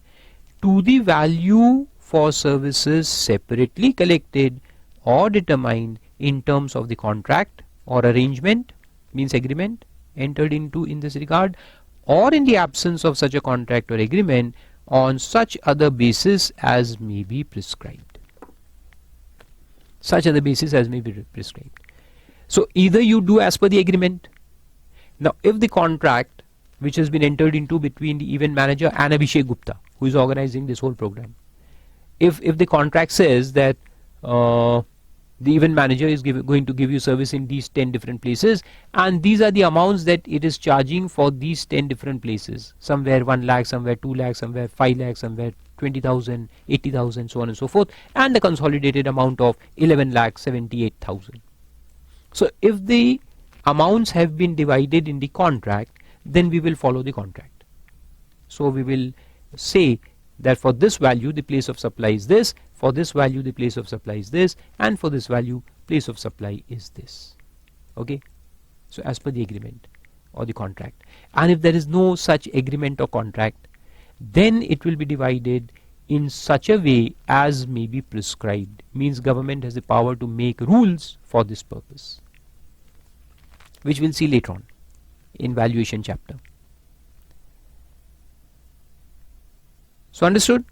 to the value for services separately collected or determined in terms of the contract or arrangement, means agreement, entered into in this regard, or in the absence of such a contract or agreement on such other basis as may be prescribed. Such other basis as may be prescribed. So either you do as per the agreement. Now if the contract which has been entered into between the event manager and Abhishek Gupta, who is organizing this whole program, if the contract says that the event manager is going to give you service in these 10 different places, and these are the amounts that it is charging for these 10 different places, somewhere 1 lakh, somewhere 2 lakh, somewhere 5 lakh, somewhere 20,000, 80,000, so on and so forth, and the consolidated amount of 11 lakh 78,000. So if the amounts have been divided in the contract, then we will follow the contract. So we will say that for this value the place of supply is this, for this value the place of supply is this, and for this value place of supply is this. Okay. So as per the agreement or the contract. And if there is no such agreement or contract, then it will be divided in such a way as may be prescribed. Means government has the power to make rules for this purpose, which we'll see later on in valuation chapter. So understood?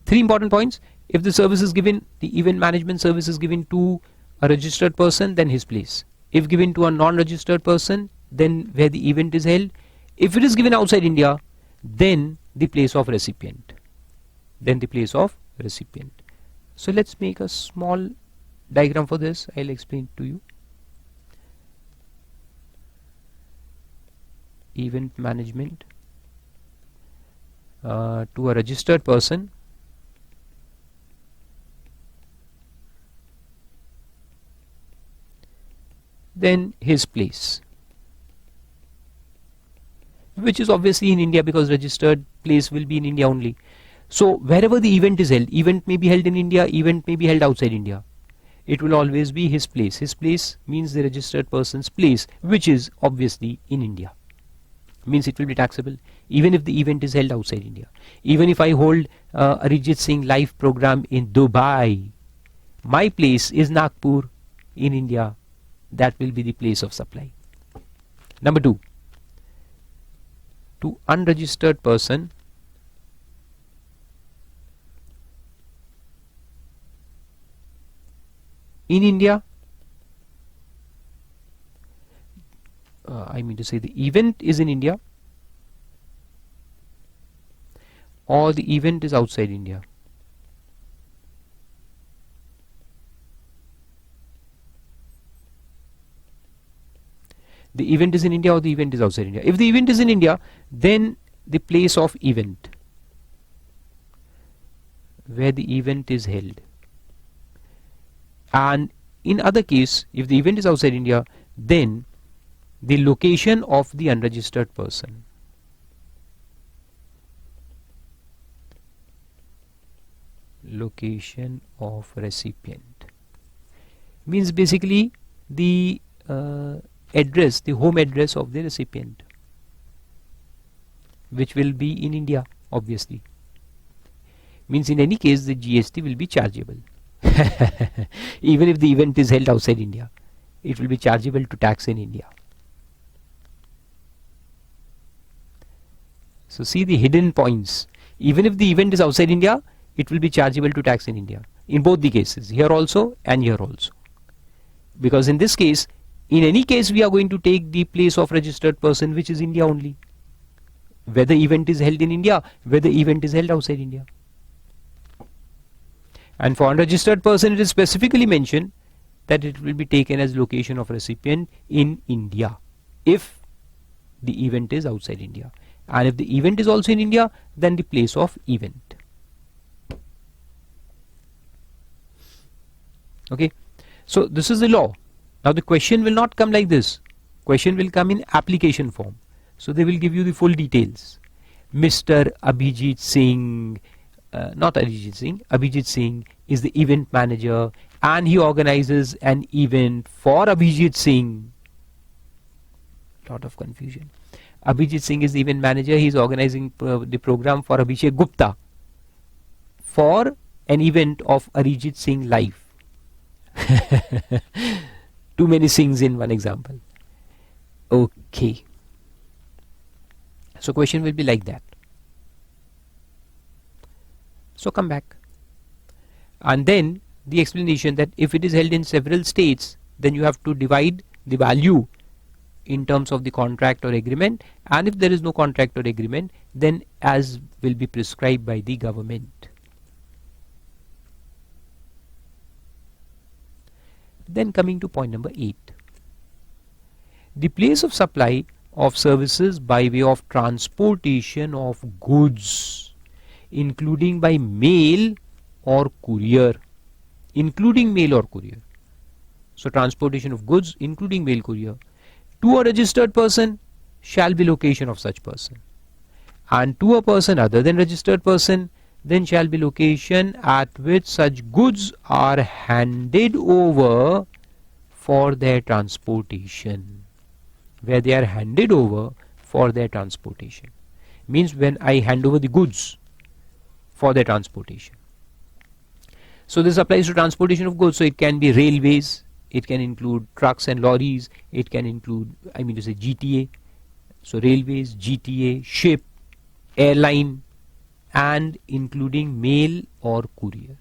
3 important points. If the service is given, the event management service is given to a registered person, then his place. If given to a non-registered person, then where the event is held. If it is given outside India, then the place of recipient. Then the place of recipient. So let's make a small diagram for this. I'll explain to you. Event management to a registered person, then his place, which is obviously in India because registered place will be in India only. So wherever the event is held, event may be held in India, event may be held outside India. it will always be his place. His place means the registered person's place, which is obviously in India. Means it will be taxable even if the event is held outside India. Even if I hold Arijit Singh live program in Dubai, my place is Nagpur in India. That will be the place of supply. Number 2, to unregistered person in India, I mean to say the event is in India or the event is outside India. The event is in India or the event is outside India. If the event is in India, then the place of event, where the event is held. And in other case, if the event is outside India, then the location of the unregistered person. Location of recipient means basically the address, the home address of the recipient, which will be in India, obviously. Means in any case the GST will be chargeable. Even if the event is held outside India, it will be chargeable to tax in India. So see the hidden points. Even if the event is outside India, it will be chargeable to tax in India. In both the cases, here also and here also. Because in this case, in any case, we are going to take the place of registered person, which is India only. Whether event is held in India, whether event is held outside India. And for unregistered person, it is specifically mentioned that it will be taken as location of recipient in India if the event is outside India. And if the event is also in India, then the place of event. Okay, so this is the law. Now the question will not come like this. Question will come in application form. So they will give you the full details. Mr. Abhijit Singh, not Arijit Singh, Abhijit Singh is the event manager and he organizes an event for Abhijit Singh. Lot of confusion. Abhijit Singh is the event manager. He is organizing the program for Abhishek Gupta for an event of Arijit Singh live. Too many Singhs in one example. Okay. So question will be like that. So come back. And then the explanation that if it is held in several states, then you have to divide the value in terms of the contract or agreement, and if there is no contract or agreement, then as will be prescribed by the government. Then coming to point number 8. The place of supply of services by way of transportation of goods, including by mail or courier. Including mail or courier. So transportation of goods including mail courier to a registered person shall be location of such person, and to a person other than registered person then shall be location at which such goods are handed over for their transportation. Where they are handed over for their transportation means when I hand over the goods for their transportation. So this applies to transportation of goods. So it can be railways, it can include trucks and lorries, it can include, I mean to say, GTA. So railways, GTA, ship, airline, and including mail or courier.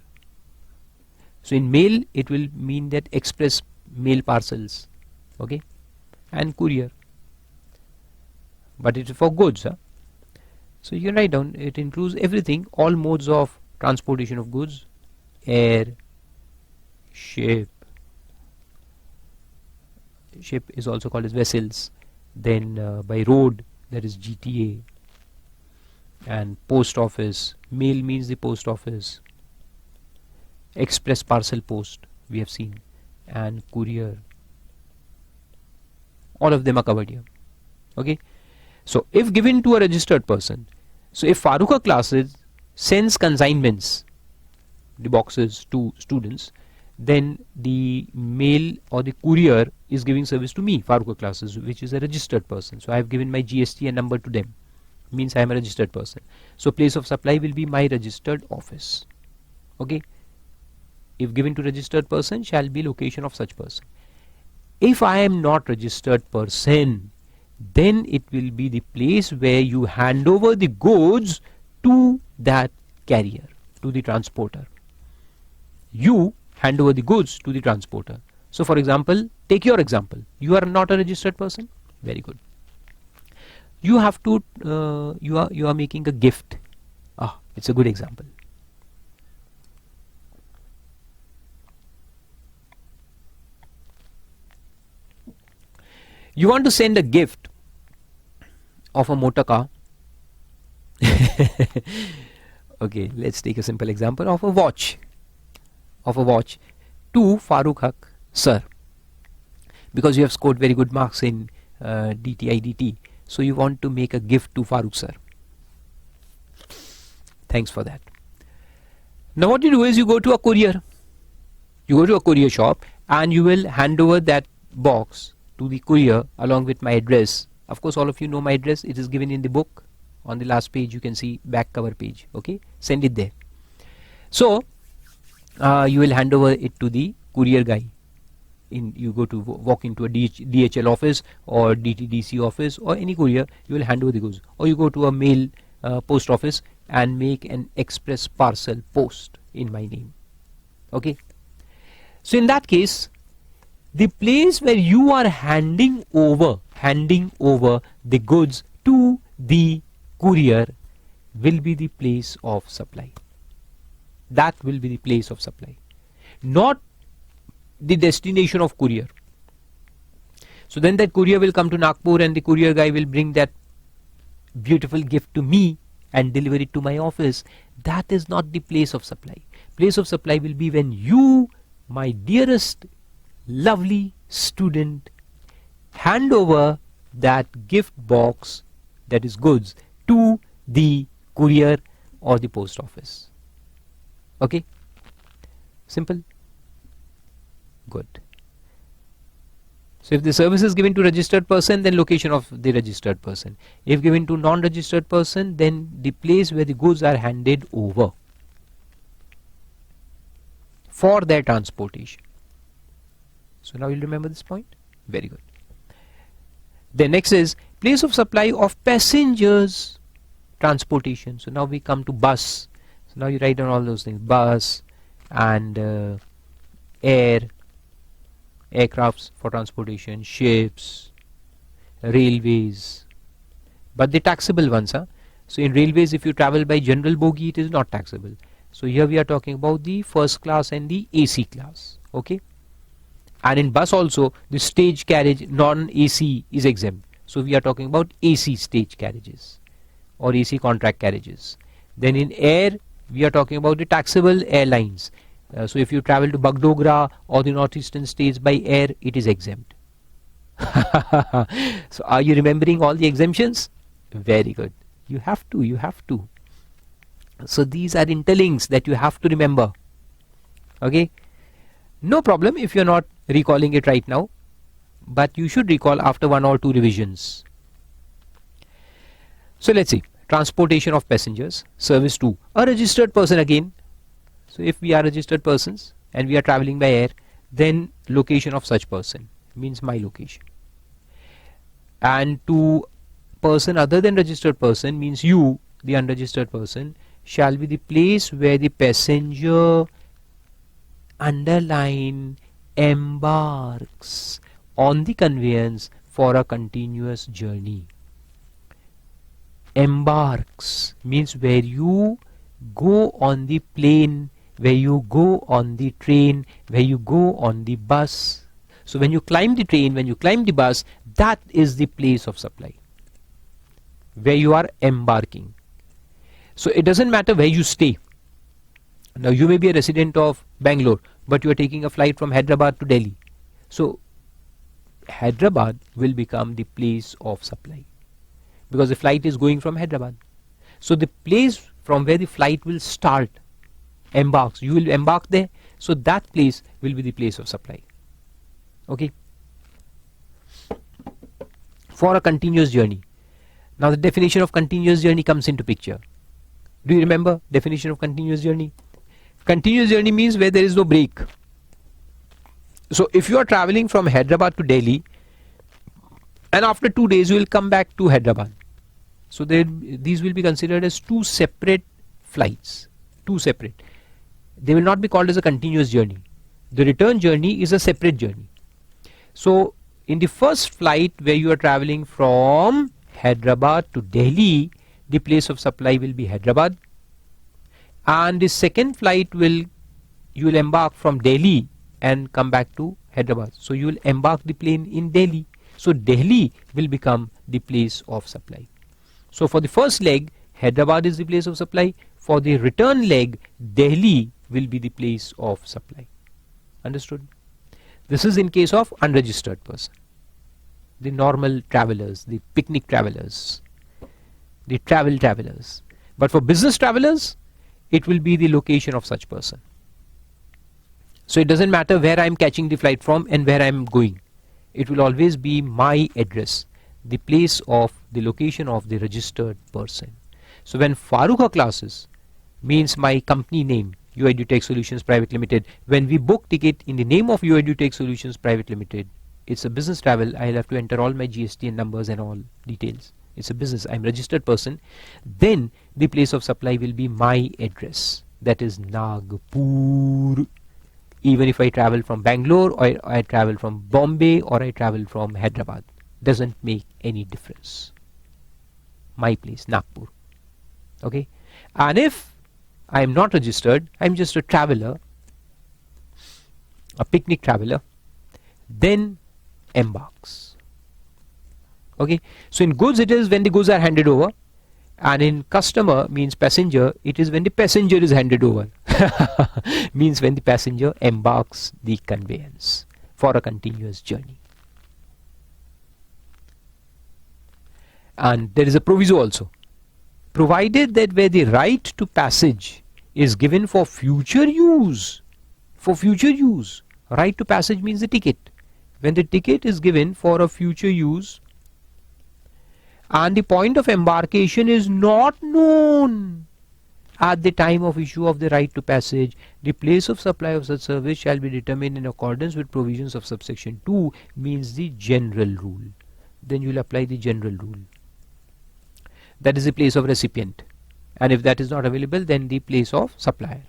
So in mail it will mean that express mail parcels, okay, and courier. But it is for goods, huh? So you can write down it includes everything, all modes of transportation of goods: air, ship is also called as vessels, then by road, that is GTA, and post office. Mail means the post office, express parcel post we have seen, and courier. All of them are covered here. Okay, so if given to a registered person, so if Farooq Haque classes sends consignments, the boxes, to students, then the mail or the courier is giving service to me, Farooq Haque Classes, which is a registered person. So I have given my GST and number to them, means I am a registered person. So place of supply will be my registered office. Okay, if given to registered person, shall be location of such person. If I am not registered person, then it will be the place where you hand over the goods to that carrier, to the transporter. You hand over the goods to the transporter. So for example, take your example. You are not a registered person. Very good. You have to you are making a gift. It's a good example. You want to send a gift of a motor car. Okay, let's take a simple example of a watch. To Farooq Haque sir, because you have scored very good marks in DT, IDT. So you want to make a gift to Farooq sir. Thanks for that. Now what you do is you go to a courier. You go to a courier shop and you will hand over that box to the courier along with my address. Of course, all of you know my address. It is given in the book. On the last page you can see back cover page. Okay, send it there. So you will hand over it to the courier guy. You go to walk into a DHL office or DTDC office or any courier, you will hand over the goods. Or you go to a mail post office and make an express parcel post in my name. Okay, so in that case, the place where you are handing over the goods to the courier will be the place of supply. That will be the place of supply, not the destination of courier. So then that courier will come to Nagpur and the courier guy will bring that beautiful gift to me and deliver it to my office. That is not the place of supply. Place of supply will be when you, my dearest lovely student, hand over that gift box, that is goods, to the courier or the post office. Okay, simple, good. So if the service is given to registered person, then location of the registered person. If given to non-registered person, then the place where the goods are handed over for their transportation. So now you'll remember this point. Very good. The next is place of supply of passengers transportation. So now we come to bus. So now you write down all those things: bus and aircrafts for transportation, ships, railways, but the taxable ones. So in railways, if you travel by general bogie, it is not taxable. So here we are talking about the first class and the AC class. Okay. And in bus also, the stage carriage non-AC is exempt. So we are talking about AC stage carriages or AC contract carriages. Then in air, we are talking about the taxable airlines. So if you travel to Bagdogra or the northeastern states by air, it is exempt. So are you remembering all the exemptions? Very good. You have to. So these are interlinks that you have to remember. Okay. No problem if you're not recalling it right now, but you should recall after 1 or 2 revisions. So let's see. Transportation of passengers, service to a registered person again. So if we are registered persons and we are traveling by air, then location of such person means my location. And to person other than registered person means you, the unregistered person, shall be the place where the passenger underline embarks on the conveyance for a continuous journey. Embarks means where you go on the plane, where you go on the train, where you go on the bus. So when you climb the train, when you climb the bus, that is the place of supply, where you are embarking. So it doesn't matter where you stay. Now you may be a resident of Bangalore, but you are taking a flight from Hyderabad to Delhi. So Hyderabad will become the place of supply because the flight is going from Hyderabad. So the place from where the flight will start, embarks, you will embark there. So that place will be the place of supply. Okay. For a continuous journey. Now the definition of continuous journey comes into picture. Do you remember definition of continuous journey? Continuous journey means where there is no break. So if you are traveling from Hyderabad to Delhi, and after 2 days you will come back to Hyderabad. So these will be considered as two separate flights. Two separate. They will not be called as a continuous journey. The return journey is a separate journey. So in the first flight where you are traveling from Hyderabad to Delhi, the place of supply will be Hyderabad. And the second flight you will embark from Delhi and come back to Hyderabad. So you will embark the plane in Delhi. So Delhi will become the place of supply. So for the first leg, Hyderabad is the place of supply. For the return leg, Delhi will be the place of supply. Understood? This is in case of unregistered person. The normal travelers, the picnic travelers, the travelers. But for business travelers, it will be the location of such person. So it doesn't matter where I am catching the flight from and where I am going. It will always be my address, the place of the location of the registered person. So when Farooq Haque classes means my company name, UID Solutions Private Limited, when we book ticket in the name of UID Solutions Private Limited, it's a business travel. I'll have to enter all my GST and numbers and all details. It's a business. I'm a registered person. Then the place of supply will be my address. That is Nagpur. Even if I travel from Bangalore or I travel from Bombay or I travel from Hyderabad, doesn't make any difference. My place, Nagpur. Okay. And if I am not registered, I'm just a traveler, a picnic traveler, then embarks. Okay. So in goods it is when the goods are handed over, and in customer means passenger, it is when the passenger is handed over. Means when the passenger embarks the conveyance for a continuous journey. And there is a proviso also. Provided that where the right to passage is given for future use, right to passage means the ticket. When the ticket is given for a future use and the point of embarkation is not known at the time of issue of the right to passage, the place of supply of such service shall be determined in accordance with provisions of subsection 2, means the general rule. Then you will apply the general rule. That is the place of recipient, and if that is not available, then the place of supplier.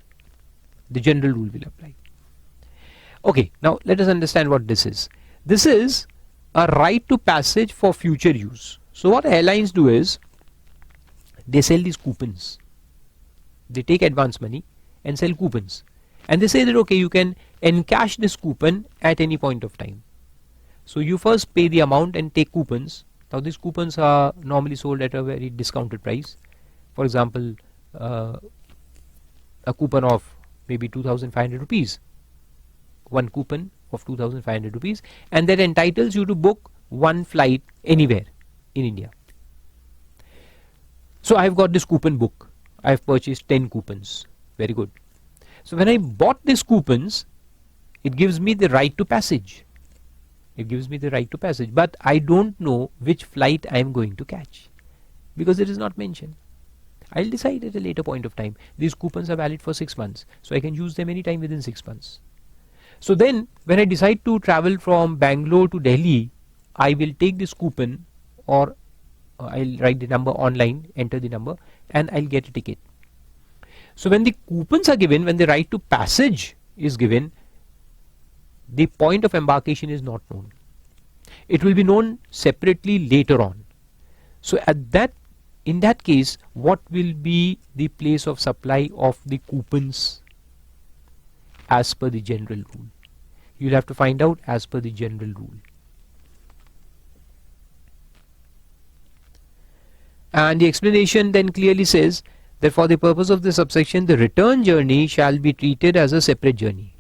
The general rule will apply. Okay, now let us understand what this is. This is a right to passage for future use. So what airlines do is, they sell these coupons. They take advance money and sell coupons. And they say that, okay, you can encash this coupon at any point of time. So you first pay the amount and take coupons. Now these coupons are normally sold at a very discounted price. For example, a coupon of maybe 2,500 rupees. One coupon of 2,500 rupees, and that entitles you to book one flight anywhere in India. So I've got this coupon book. I've purchased 10 coupons. Very good. So when I bought these coupons, it gives me the right to passage. It gives me the right to passage, but I don't know which flight I am going to catch because it is not mentioned. I'll decide at a later point of time. These coupons are valid for 6 months, so I can use them anytime within 6 months. So then when I decide to travel from Bangalore to Delhi, I will take this coupon, or I'll write the number online, enter the number, and I'll get a ticket. So when the coupons are given, when the right to passage is given, the point of embarkation is not known. It will be known separately later on. So in that case, what will be the place of supply of the coupons as per the general rule? You'll have to find out as per the general rule. And the explanation then clearly says that for the purpose of this subsection, the return journey shall be treated as a separate journey.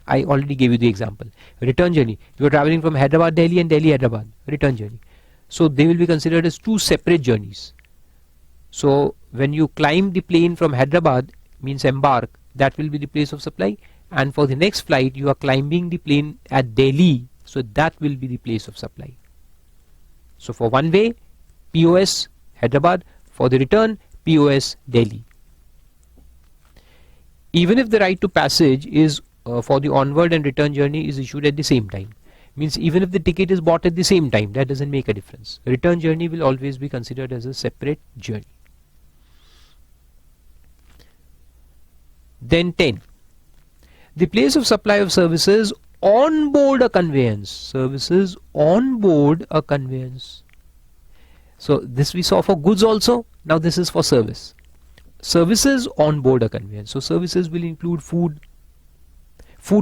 I already gave you the example. Return journey. You are traveling from Hyderabad, Delhi and Delhi, Hyderabad. Return journey. So they will be considered as two separate journeys. So when you climb the plane from Hyderabad, means embark, that will be the place of supply, and for the next flight you are climbing the plane at Delhi, so that will be the place of supply. So for one way, POS Hyderabad, for the return, POS Delhi. Even if the right to passage is for the onward and return journey is issued at the same time, means even if the ticket is bought at the same time, that doesn't make a difference. Return journey will always be considered as a separate journey. Then 10. The place of supply of services on board a conveyance. Services on board a conveyance. So this we saw for goods also. Now this is for service. Services on board a conveyance. So services will include food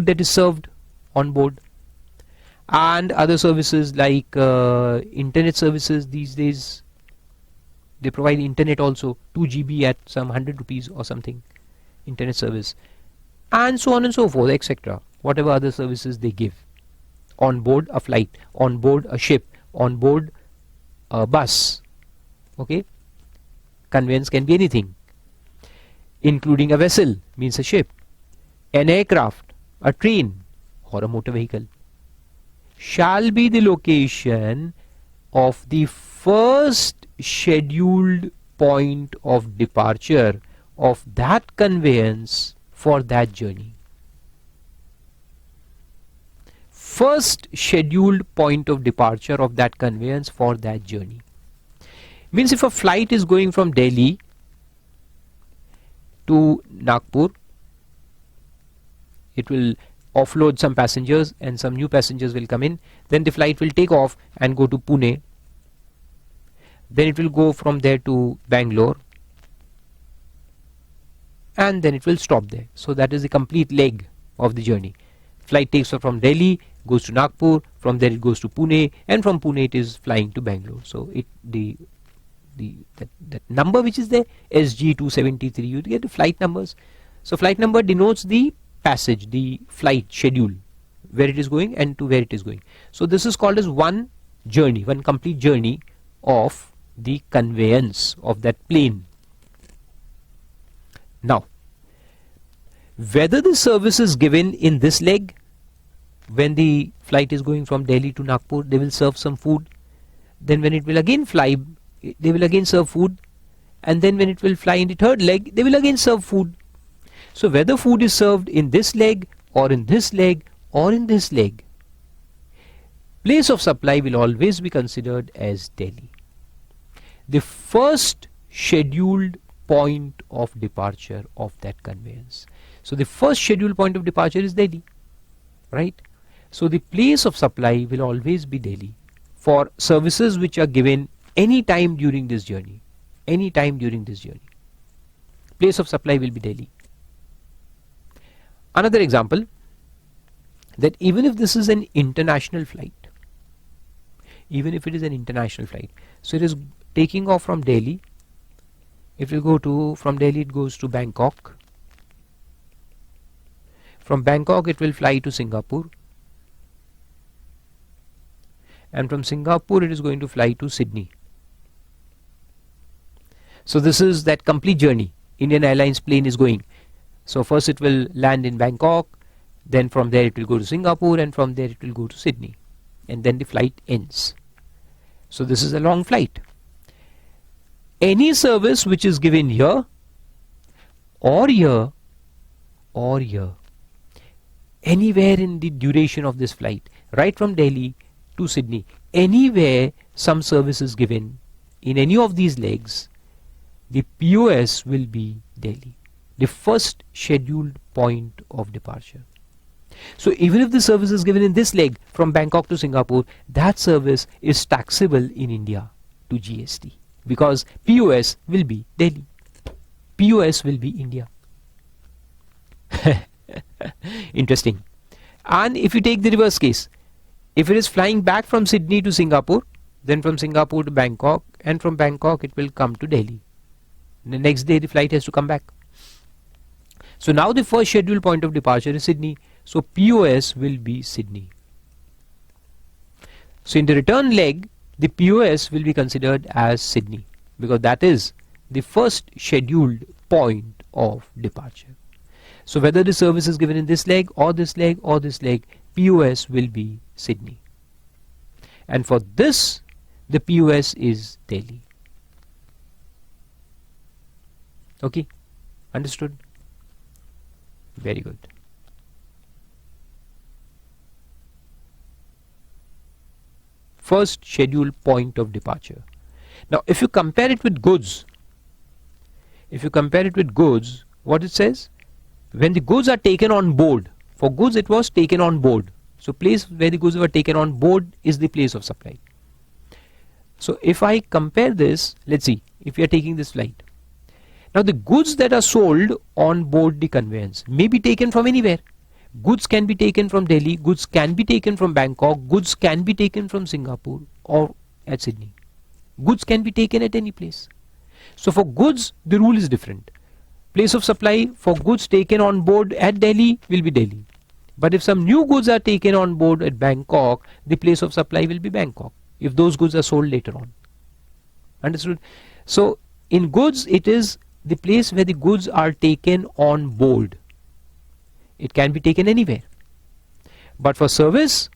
that is served on board, and other services like internet services. These days they provide internet also, 2 GB at some 100 rupees or something, internet service, and so on and so forth, etc. Whatever other services they give on board a flight, on board a ship, on board a bus. Okay, conveyance can be anything, including a vessel, means a ship, an aircraft, a train, or a motor vehicle. Shall be the location of the first scheduled point of departure of that conveyance for that journey. First scheduled point of departure of that conveyance for that journey. Means if a flight is going from Delhi to Nagpur, it will offload some passengers and some new passengers will come in. Then the flight will take off and go to Pune. Then it will go from there to Bangalore, and then it will stop there. So that is the complete leg of the journey. Flight takes off from Delhi, goes to Nagpur, from there it goes to Pune, and from Pune it is flying to Bangalore. So that number which is there, SG273, you get the flight numbers. So flight number denotes the passage, the flight schedule, where it is going and to where it is going. So this is called as one journey, one complete journey of the conveyance of that plane. Now, whether the service is given in this leg, when the flight is going from Delhi to Nagpur, they will serve some food. Then when it will again fly, they will again serve food. And then when it will fly in the third leg, they will again serve food. So whether food is served in this leg or in this leg or in this leg, place of supply will always be considered as Delhi. The first scheduled point of departure of that conveyance. So the first scheduled point of departure is Delhi, right? So the place of supply will always be Delhi for services which are given any time during this journey. Any time during this journey, place of supply will be Delhi. Another example, that even if this is an international flight, even if it is an international flight, so it is taking off from Delhi, it will go to, from Delhi it goes to Bangkok, from Bangkok it will fly to Singapore, and from Singapore it is going to fly to Sydney. So this is that complete journey Indian Airlines plane is going. So first it will land in Bangkok, then from there it will go to Singapore, and from there it will go to Sydney, and then the flight ends. So this is a long flight. Any service which is given here or here or here, anywhere in the duration of this flight, right from Delhi to Sydney, anywhere some service is given in any of these legs, the POS will be Delhi, the first scheduled point of departure. So even if the service is given in this leg from Bangkok to Singapore, that service is taxable in India to GST, because POS will be Delhi, POS will be India. Interesting. And if you take the reverse case, if it is flying back from Sydney to Singapore, then from Singapore to Bangkok, and from Bangkok it will come to Delhi. The next day the flight has to come back. So now the first scheduled point of departure is Sydney. So POS will be Sydney. So in the return leg, the POS will be considered as Sydney, because that is the first scheduled point of departure. So whether the service is given in this leg or this leg or this leg, POS will be Sydney. And for this, the POS is Delhi. Okay, understood? Very good. First scheduled point of departure. Now if you compare it with goods, what it says, when the goods are taken on board, for goods it was taken on board. So place where the goods were taken on board is the place of supply. So if I compare this, let's see, if we are taking this flight. Now the goods that are sold on board the conveyance may be taken from anywhere. Goods can be taken from Delhi, goods can be taken from Bangkok, goods can be taken from Singapore or at Sydney. Goods can be taken at any place. So for goods, the rule is different. Place of supply for goods taken on board at Delhi will be Delhi. But if some new goods are taken on board at Bangkok, the place of supply will be Bangkok, if those goods are sold later on. Understood? So in goods, it is the place where the goods are taken on board. It can be taken anywhere. But for service,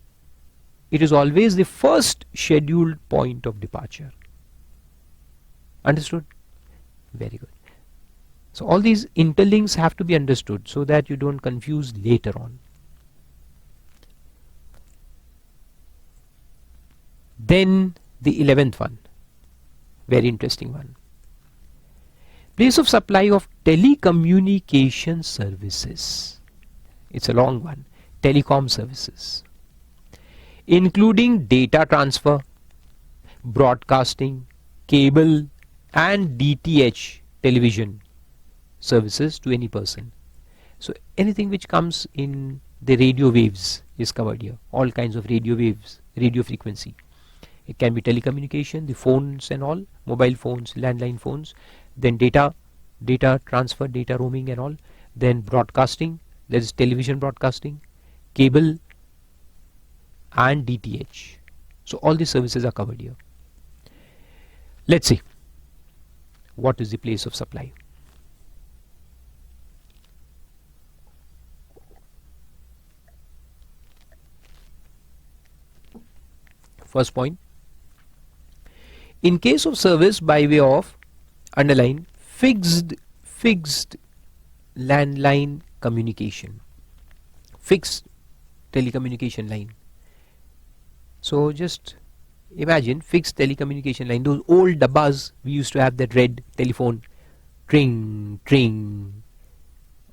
it is always the first scheduled point of departure. Understood? Very good. So all these interlinks have to be understood so that you don't confuse later on. Then the 11th one, very interesting one. Place of supply of telecommunication services. It's a long one. Telecom services, including data transfer, broadcasting, cable and DTH television services to any person. So anything which comes in the radio waves is covered here. All kinds of radio waves, radio frequency. It can be telecommunication, the phones and all, mobile phones, landline phones, then data transfer, data roaming and all, then broadcasting, there is television broadcasting, cable and DTH. So all these services are covered here. Let's see what is the place of supply. First point, in case of service by way of, underline, fixed landline communication, fixed telecommunication line. So just imagine fixed telecommunication line, those old dabbas we used to have, that red telephone, tring, tring,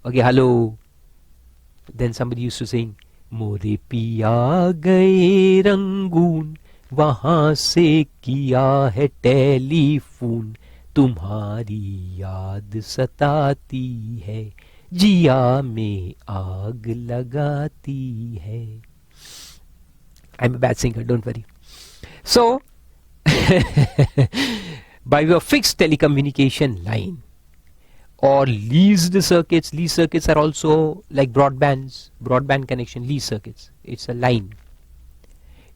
okay, hello, then somebody used to sing, More piya gaye rangoon, वहाँ से किया है telephone, तुम्हारी याद सताती है, जिया में आग लगाती है. I'm a bad singer, don't worry. So by way of fixed telecommunication line or leased circuits are also like broadband connection, leased circuits, it's a line.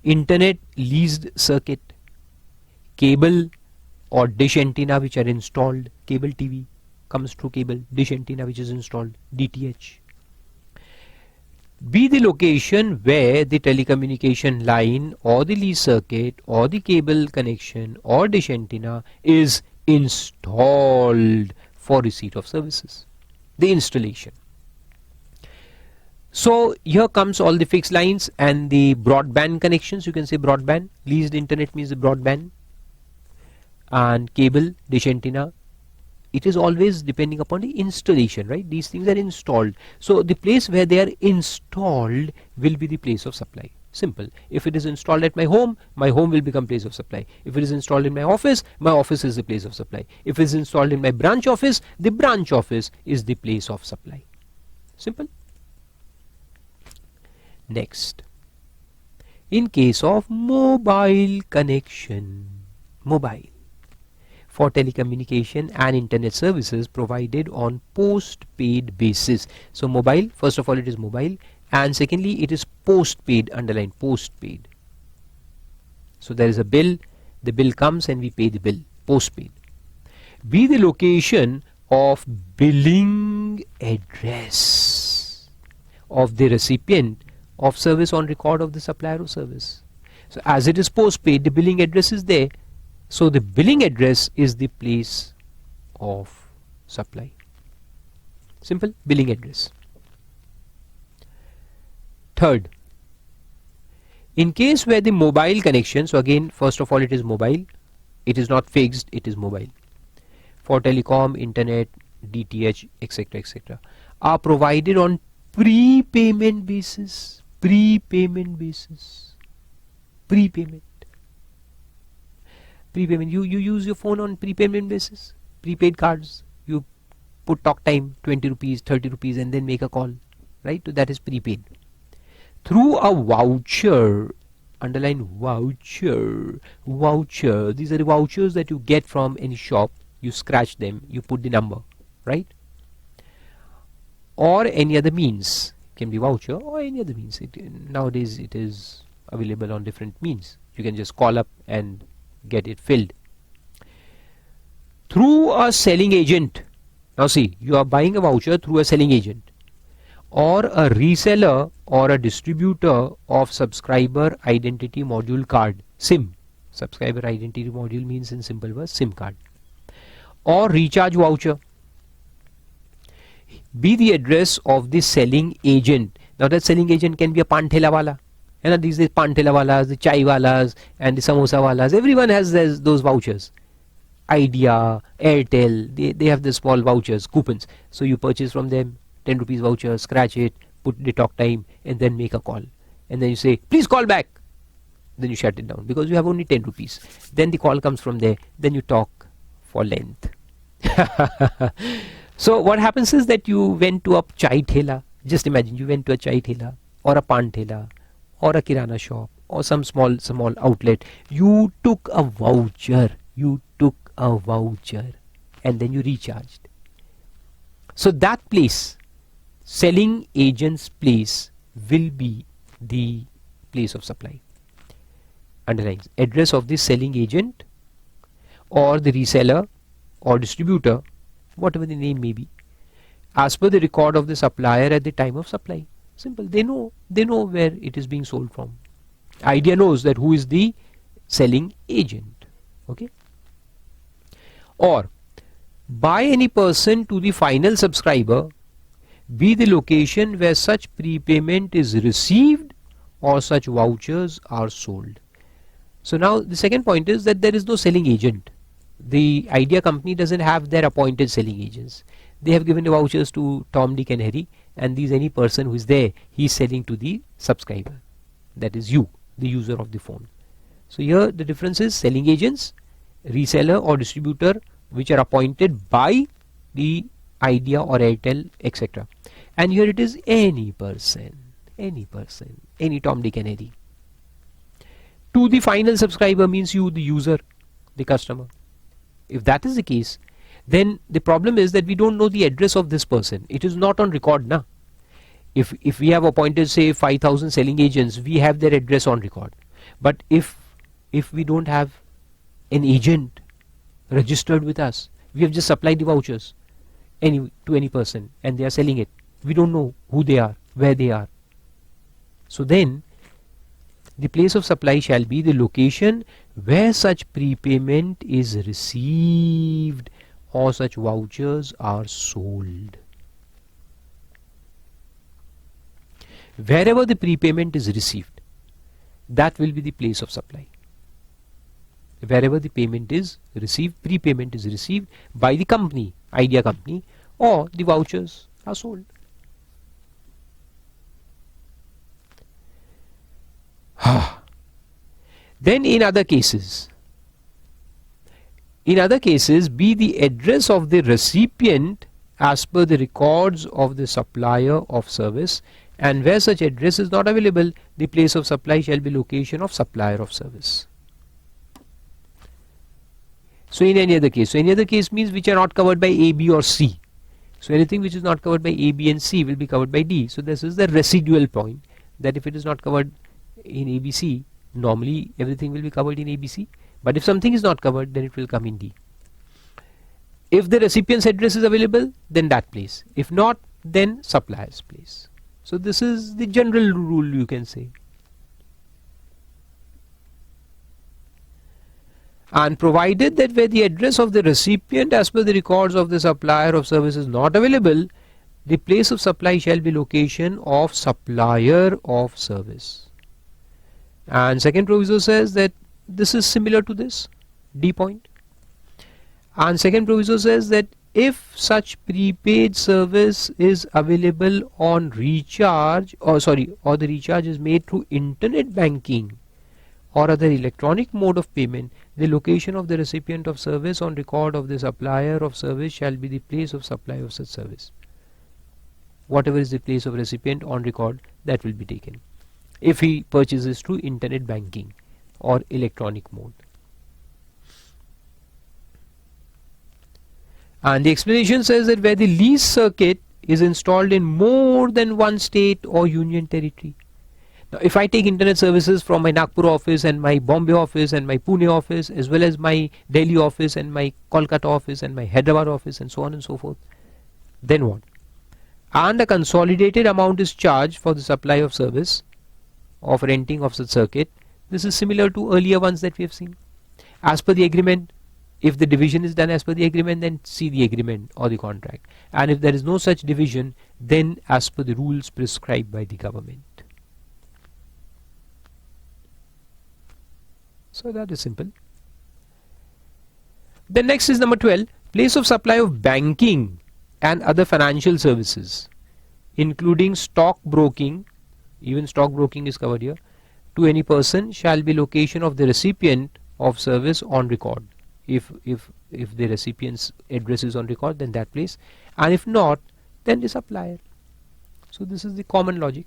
Internet leased circuit, cable or dish antenna which are installed, cable TV comes through cable, dish antenna which is installed, DTH. Be the location where the telecommunication line or the leased circuit or the cable connection or dish antenna is installed for receipt of services, the installation. So here comes all the fixed lines and the broadband connections. You can say broadband, leased internet means the broadband, and cable, dish antenna. It is always depending upon the installation, right? These things are installed. So the place where they are installed will be the place of supply. Simple. If it is installed at my home will become place of supply. If it is installed in my office is the place of supply. If it is installed in my branch office, the branch office is the place of supply. Simple. Next, in case of mobile connection, mobile, for telecommunication and internet services provided on postpaid basis. So mobile, first of all it is mobile, and secondly it is postpaid, underline postpaid. So there is a bill, the bill comes and we pay the bill, postpaid. Be the location of billing address. of the recipient of service on record of the supplier of service. So as it is postpaid, the billing address is there. So the billing address is the place of supply. Simple, billing address. Third, in case where the mobile connection, so again first of all it is mobile, it is not fixed, it is mobile. For telecom, internet, DTH, etc., etc., are provided on prepayment basis. Prepayment. You use your phone on prepayment basis. Prepaid cards. You put talk time 20 rupees, 30 rupees, and then make a call. Right? So that is prepaid. Through a voucher. Underline voucher. Voucher. These are the vouchers that you get from any shop. You scratch them. You put the number. Right? Or any other means. Can be voucher or any other means. Nowadays it is available on different means. You can just call up and get it filled. Through a selling agent. Now see, you are buying a voucher through a selling agent or a reseller or a distributor of subscriber identity module card, SIM. Subscriber identity module means in simple words SIM card. Or recharge voucher. Be the address of the selling agent. Now that selling agent can be a pan thela wala. And these are pan thela walas, the chai walas and the samosa walas. Everyone has those vouchers. Idea, Airtel, they have the small vouchers, coupons. So you purchase from them 10 rupees voucher, scratch it, put the talk time and then make a call. And then you say, please call back. Then you shut it down because you have only 10 rupees. Then the call comes from there. Then you talk for length. So what happens is that you went to a chai thela. Just imagine you went to a chai thela or a pan thela or a kirana shop or some small outlet. You took a voucher. And then you recharged. So that place, selling agent's place, will be the place of supply. Underlines address of the selling agent or the reseller or distributor, whatever the name may be, as per the record of the supplier at the time of supply. Simple. They know where it is being sold from. Idea knows that who is the selling agent. Okay. Or by any person to the final subscriber, be the location where such prepayment is received or such vouchers are sold. So now the second point is that there is no selling agent. The idea company doesn't have their appointed selling agents. They have given the vouchers to Tom, Dick and Harry, and any person who is there, he is selling to the subscriber. That is you, the user of the phone. So here the difference is selling agents, reseller or distributor, which are appointed by the Idea or Airtel, etc. And here it is any person, any Tom, Dick and Harry. To the final subscriber means you, the user, the customer. If that is the case, then the problem is that we don't know the address of this person. It is not on record now. If we have appointed say 5,000 selling agents, we have their address on record. But if we don't have an agent registered with us, we have just supplied the vouchers to any person and they are selling it. We don't know who they are, where they are. So then the place of supply shall be the location where such prepayment is received or such vouchers are sold. Wherever the prepayment is received, that will be the place of supply. Wherever the payment is received, prepayment is received by the company, Idea company, or the vouchers are sold. Then in other cases, be the address of the recipient as per the records of the supplier of service, and where such address is not available, the place of supply shall be location of supplier of service. So in any other case, means which are not covered by A, B or C. So anything which is not covered by A, B and C will be covered by D. So this is the residual point, that if it is not covered in A, B, C, normally everything will be covered in A, B, C. But if something is not covered, then it will come in D. If the recipient's address is available, then that place. If not, then supplier's place. So this is the general rule, you can say. And provided that where the address of the recipient as per the records of the supplier of service is not available, the place of supply shall be location of supplier of service. And second proviso says that this is similar to this, D point. And second proviso says that if such prepaid service is available on recharge, or the recharge is made through internet banking or other electronic mode of payment, the location of the recipient of service on record of the supplier of service shall be the place of supply of such service. Whatever is the place of recipient on record, that will be taken if he purchases through internet banking or electronic mode. And the explanation says that where the lease circuit is installed in more than one state or union territory. Now, if I take internet services from my Nagpur office and my Bombay office and my Pune office, as well as my Delhi office and my Kolkata office and my Hyderabad office and so on and so forth, then what? And a consolidated amount is charged for the supply of service of renting of such circuit. This is similar to earlier ones that we have seen. As per the agreement, if the division is done as per the agreement, then see the agreement or the contract. And if there is no such division, then as per the rules prescribed by the government. So that is simple. Then next is number 12, place of supply of banking and other financial services, including stock broking, even stock broking is covered here, to any person shall be location of the recipient of service on record. If the recipient's address is on record, then that place, and if not, then the supplier. So this is the common logic.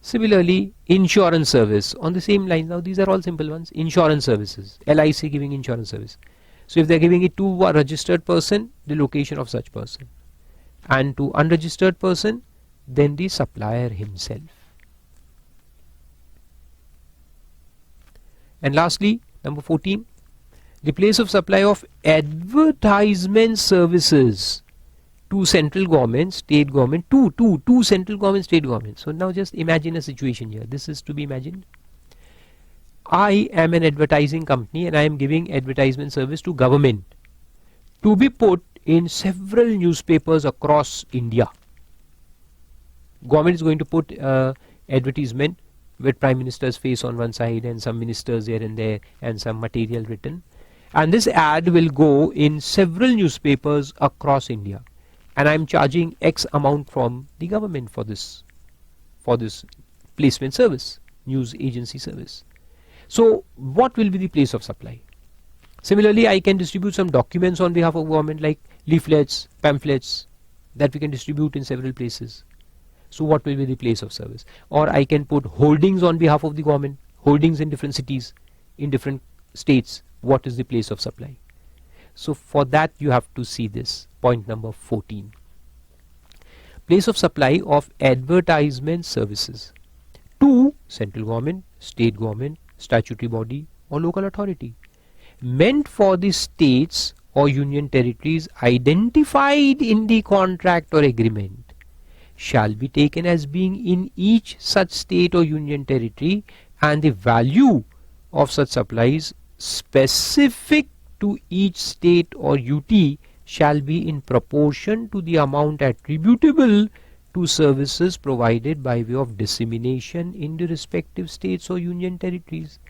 Similarly, insurance service on the same lines. Now these are all simple ones. Insurance services, LIC giving insurance service. So if they are giving it to a registered person, the location of such person, and to unregistered person, then the supplier himself. And lastly, number 14, the place of supply of advertisement services to central government, state government, to central government, state government. So now just imagine a situation here. This is to be imagined. I am an advertising company and I am giving advertisement service to government to be put in several newspapers across India. Government is going to put advertisement with Prime Minister's face on one side and some ministers here and there and some material written, and this ad will go in several newspapers across India, and I am charging X amount from the government for this placement service, news agency service. So what will be the place of supply? Similarly, I can distribute some documents on behalf of government, like leaflets, pamphlets, that we can distribute in several places. So what will be the place of service? Or I can put holdings on behalf of the government, holdings in different cities, in different states. What is the place of supply? So for that you have to see this point number 14. Place of supply of advertisement services to central government, state government, statutory body or local authority, meant for the states or union territories identified in the contract or agreement, shall be taken as being in each such state or union territory, and the value of such supplies specific to each state or UT shall be in proportion to the amount attributable to services provided by way of dissemination in the respective states or union territories,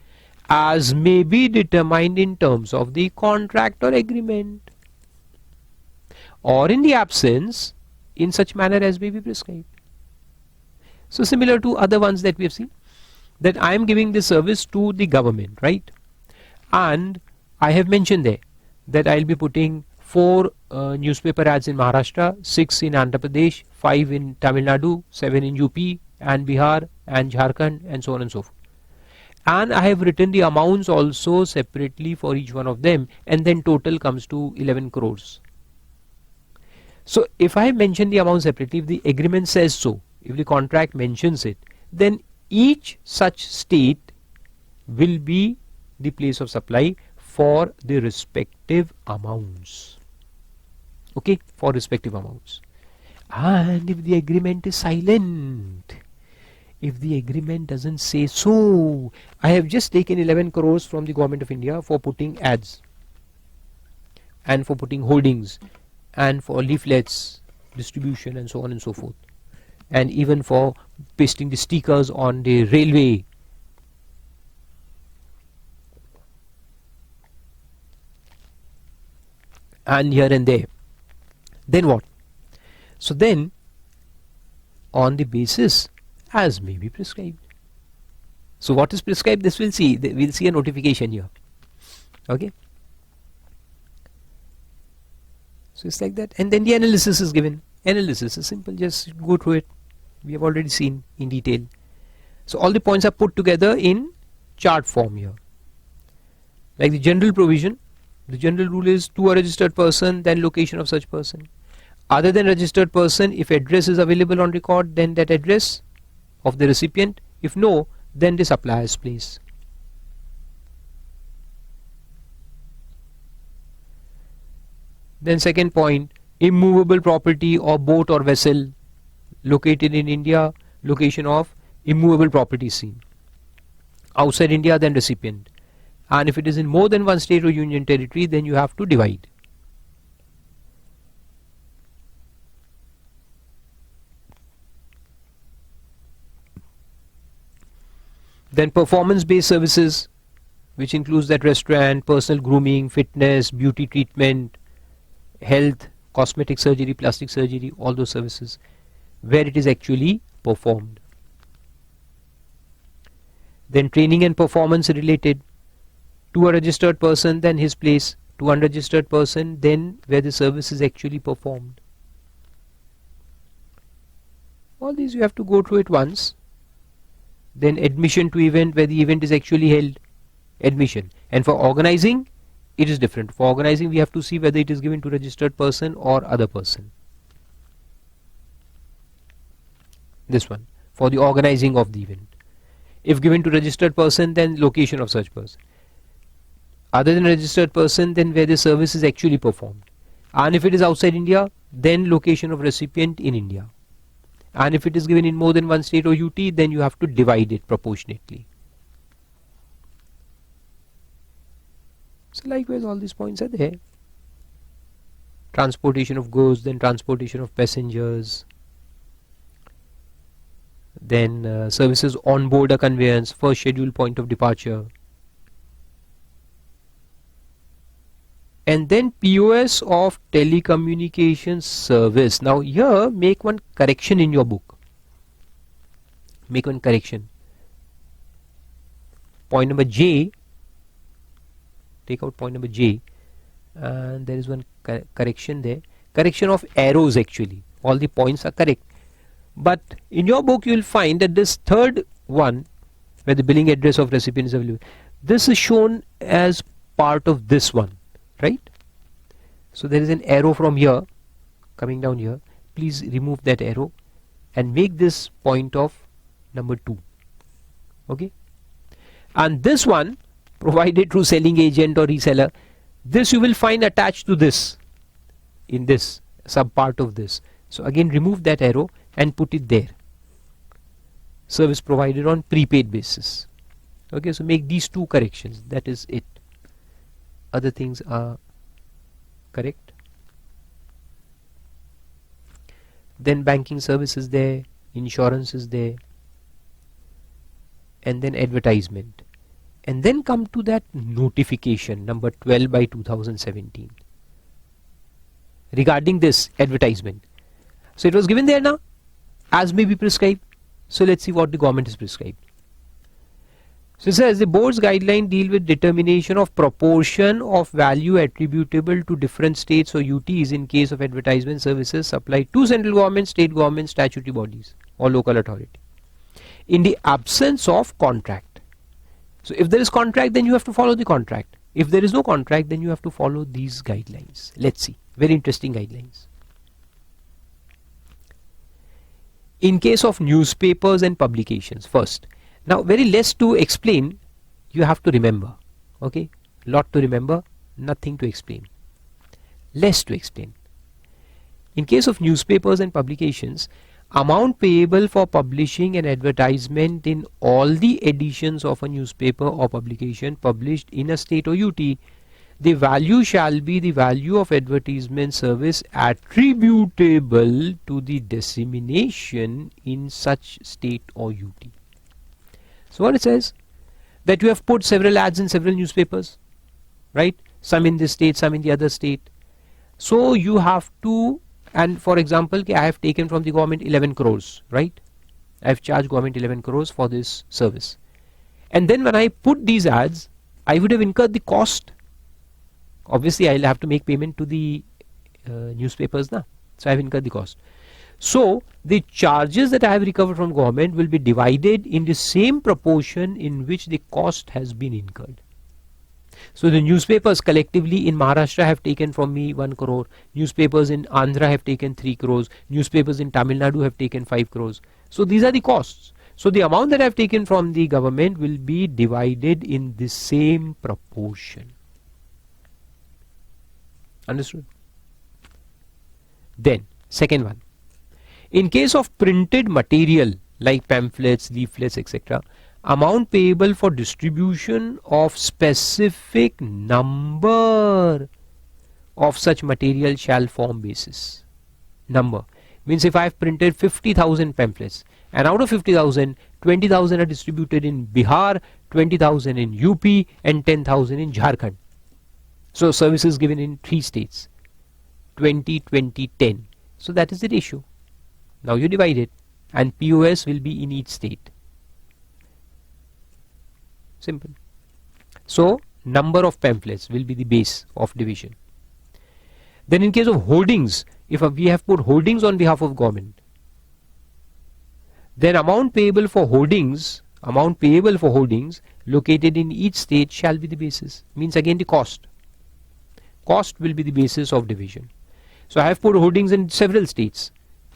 as may be determined in terms of the contract or agreement, or in the absence, in such manner as may be prescribed. So similar to other ones that we have seen, that I am giving this service to the government, right? And I have mentioned there that I will be putting 4 newspaper ads in Maharashtra, 6 in Andhra Pradesh, 5 in Tamil Nadu, 7 in UP and Bihar and Jharkhand, and so on and so forth. And I have written the amounts also separately for each one of them, and then total comes to 11 crores. So if I mention the amount separately, if the agreement says so, if the contract mentions it, then each such state will be the place of supply for the respective amounts. Okay, for respective amounts. And if the agreement is silent, if the agreement doesn't say so, I have just taken 11 crores from the government of India for putting ads and for putting holdings and for leaflets distribution and so on and so forth, and even for pasting the stickers on the railway, and here and there. Then what? So then, on the basis as may be prescribed. So what is prescribed? This we'll see. We'll see a notification here. Okay. So it's like that, and then the analysis is given. Analysis is simple. Just go through it. We have already seen in detail. So all the points are put together in chart form here. Like the general provision, the general rule is to a registered person, then location of such person. Other than registered person, if address is available on record, then that address of the recipient. If no, then the supplier's place. Then second point, immovable property or boat or vessel located in India, location of immovable property seen. Outside India, then recipient. And if it is in more than one state or union territory, then you have to divide. Then performance-based services, which includes that restaurant, personal grooming, fitness, beauty treatment, health, cosmetic surgery, plastic surgery, all those services, where it is actually performed. Then training and performance related, to a registered person, then his place, to unregistered person, then where the service is actually performed. All these you have to go through it once. Then admission to event, where the event is actually held, admission. And for organizing, it is different. For organizing, we have to see whether it is given to registered person or other person. This one, for the organizing of the event. If given to registered person, then location of such person. Other than registered person, then where the service is actually performed. And if it is outside India, then location of recipient in India. And if it is given in more than one state or UT, then you have to divide it proportionately. So likewise, all these points are there. Transportation of goods, then transportation of passengers, then services on board a conveyance, first scheduled point of departure, and then POS of telecommunications service. Now here make one correction in your book. Make one correction. Point number J, take out point number J, and there is one correction there. Correction of arrows actually. All the points are correct. But in your book you will find that this third one, where the billing address of recipient is available, this is shown as part of this one. Right? So there is an arrow from here coming down here. Please remove that arrow and make this point of number 2. Okay? And this one, provided through selling agent or reseller, this you will find attached to this, in this sub part of this. So again remove that arrow and put it there. Service provided on prepaid basis. Okay, so make these 2 corrections. That is it. Other things are correct. Then banking service is there, insurance is there, and then advertisement. And then come to that notification number 12 by 2017 regarding this advertisement. So it was given there now, as may be prescribed. So let's see what the government has prescribed. So it says the board's guideline deal with determination of proportion of value attributable to different states or UTs in case of advertisement services supplied to central government, state government, statutory bodies or local authority in the absence of contract. So if there is contract, then you have to follow the contract. If there is no contract, then you have to follow these guidelines. Let's see. Very interesting guidelines. In case of newspapers and publications, first. Now very less to explain, you have to remember. Okay, lot to remember, nothing to explain. Less to explain. In case of newspapers and publications, amount payable for publishing an advertisement in all the editions of a newspaper or publication published in a state or UT, the value shall be the value of advertisement service attributable to the dissemination in such state or UT. So what it says, that you have put several ads in several newspapers, right? Some in this state, some in the other state. So you have to, and for example, I have taken from the government 11 crores, right? I have charged government 11 crores for this service. And then when I put these ads, I would have incurred the cost. Obviously, I'll have to make payment to the newspapers now. So I have incurred the cost. So the charges that I have recovered from government will be divided in the same proportion in which the cost has been incurred. So the newspapers collectively in Maharashtra have taken from me 1 crore, newspapers in Andhra have taken 3 crores, newspapers in Tamil Nadu have taken 5 crores. So these are the costs. So the amount that I have taken from the government will be divided in the same proportion. Understood? Then, second one. In case of printed material like pamphlets, leaflets, etc., amount payable for distribution of specific number of such material shall form basis. Number means if I have printed 50,000 pamphlets and out of 50,000, 20,000 are distributed in Bihar, 20,000 in UP and 10,000 in Jharkhand. So services given in 3 states, 20, 20, 10. So that is the ratio. Now you divide it and POS will be in each state. Simple. So number of pamphlets will be the base of division. Then in case of holdings, if we have put holdings on behalf of government, then amount payable for holdings located in each state shall be the basis. Means again the cost. Cost will be the basis of division. So I have put holdings in several states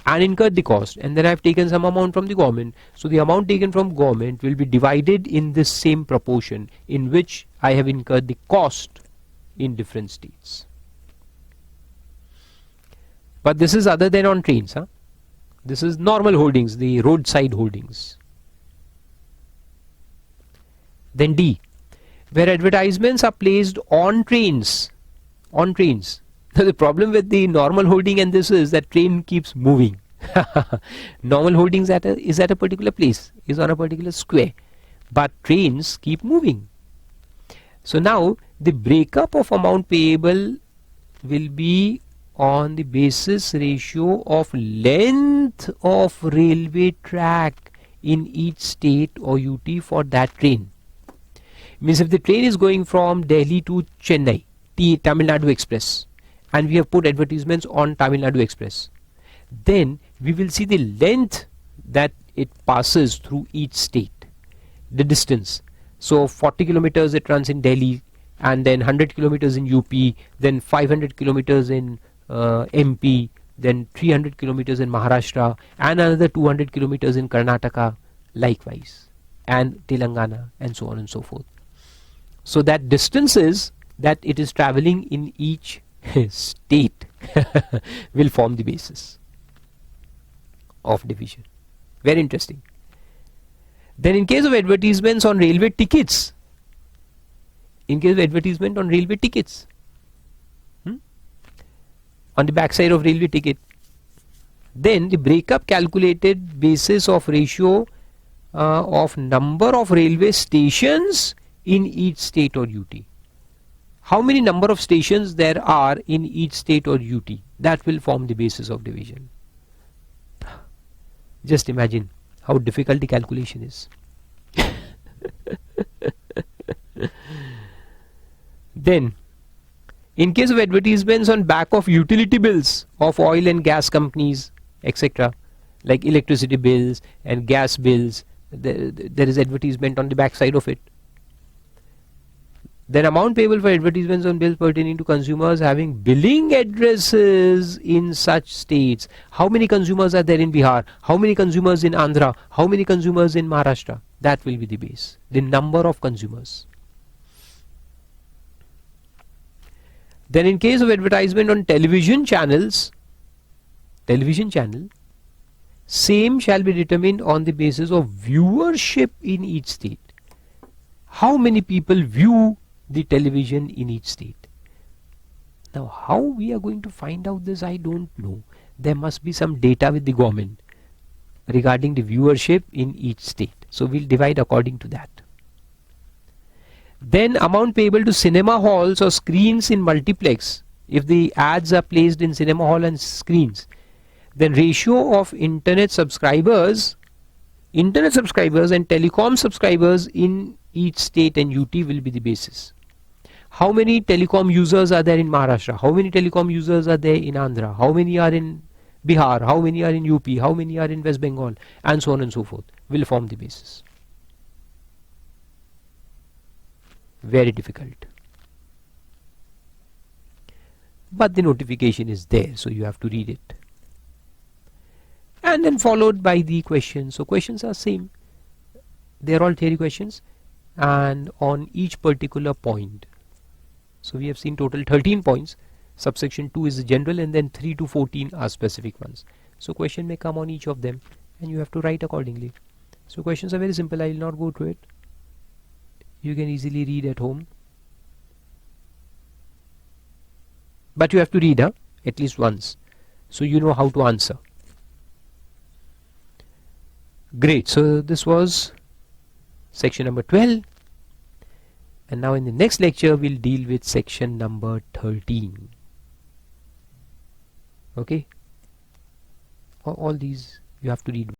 and incurred the cost, and then I have taken some amount from the government. So the amount taken from government will be divided in this same proportion in which I have incurred the cost in different states. But this is other than on trains. This is normal holdings, the roadside holdings. Then D, where advertisements are placed on trains. On trains. The problem with the normal holding and this is that train keeps moving. Normal holdings is at a particular place, is on a particular square, but trains keep moving. So now the breakup of amount payable will be on the basis ratio of length of railway track in each state or UT for that train. Means if the train is going from Delhi to Chennai, the Tamil Nadu Express, and we have put advertisements on Tamil Nadu Express, then we will see the length that it passes through each state, the distance. So 40 kilometers it runs in Delhi, and then 100 kilometers in UP, then 500 kilometers in MP, then 300 kilometers in Maharashtra, and another 200 kilometers in Karnataka likewise, and Telangana, and so on and so forth. So that distance is that it is traveling in each state will form the basis of division. Very interesting. Then in case of advertisements on railway tickets, on the backside of railway ticket, then the breakup calculated basis of ratio of number of railway stations in each state or UT. How many number of stations there are in each state or UT, that will form the basis of division. Just imagine how difficult the calculation is. Then, in case of advertisements on back of utility bills of oil and gas companies, etc., like electricity bills and gas bills, there is advertisement on the back side of it. Then amount payable for advertisements on bills pertaining to consumers having billing addresses in such states. How many consumers are there in Bihar? How many consumers in Andhra? How many consumers in Maharashtra? That will be the base. The number of consumers. Then in case of advertisement on television channels, television channel, same shall be determined on the basis of viewership in each state. How many people view the television in each state? Now how we are going to find out this, I don't know. There must be some data with the government regarding the viewership in each state. So we'll divide according to that. Then amount payable to cinema halls or screens in multiplex. If the ads are placed in cinema hall and screens, then ratio of internet subscribers and telecom subscribers in each state and UT will be the basis. How many telecom users are there in Maharashtra? How many telecom users are there in Andhra? How many are in Bihar? How many are in UP? How many are in West Bengal? And so on and so forth will form the basis. Very difficult. But the notification is there, so you have to read it. And then followed by the questions. So questions are same. They are all theory questions and on each particular point. So we have seen total 13 points. Subsection 2 is the general, and then 3 to 14 are specific ones. So question may come on each of them and you have to write accordingly. So questions are very simple. I will not go through it. You can easily read at home. But you have to read at least once, so you know how to answer. Great. So this was section number 12. And now in the next lecture we'll deal with section number 13. Okay. All these you have to read.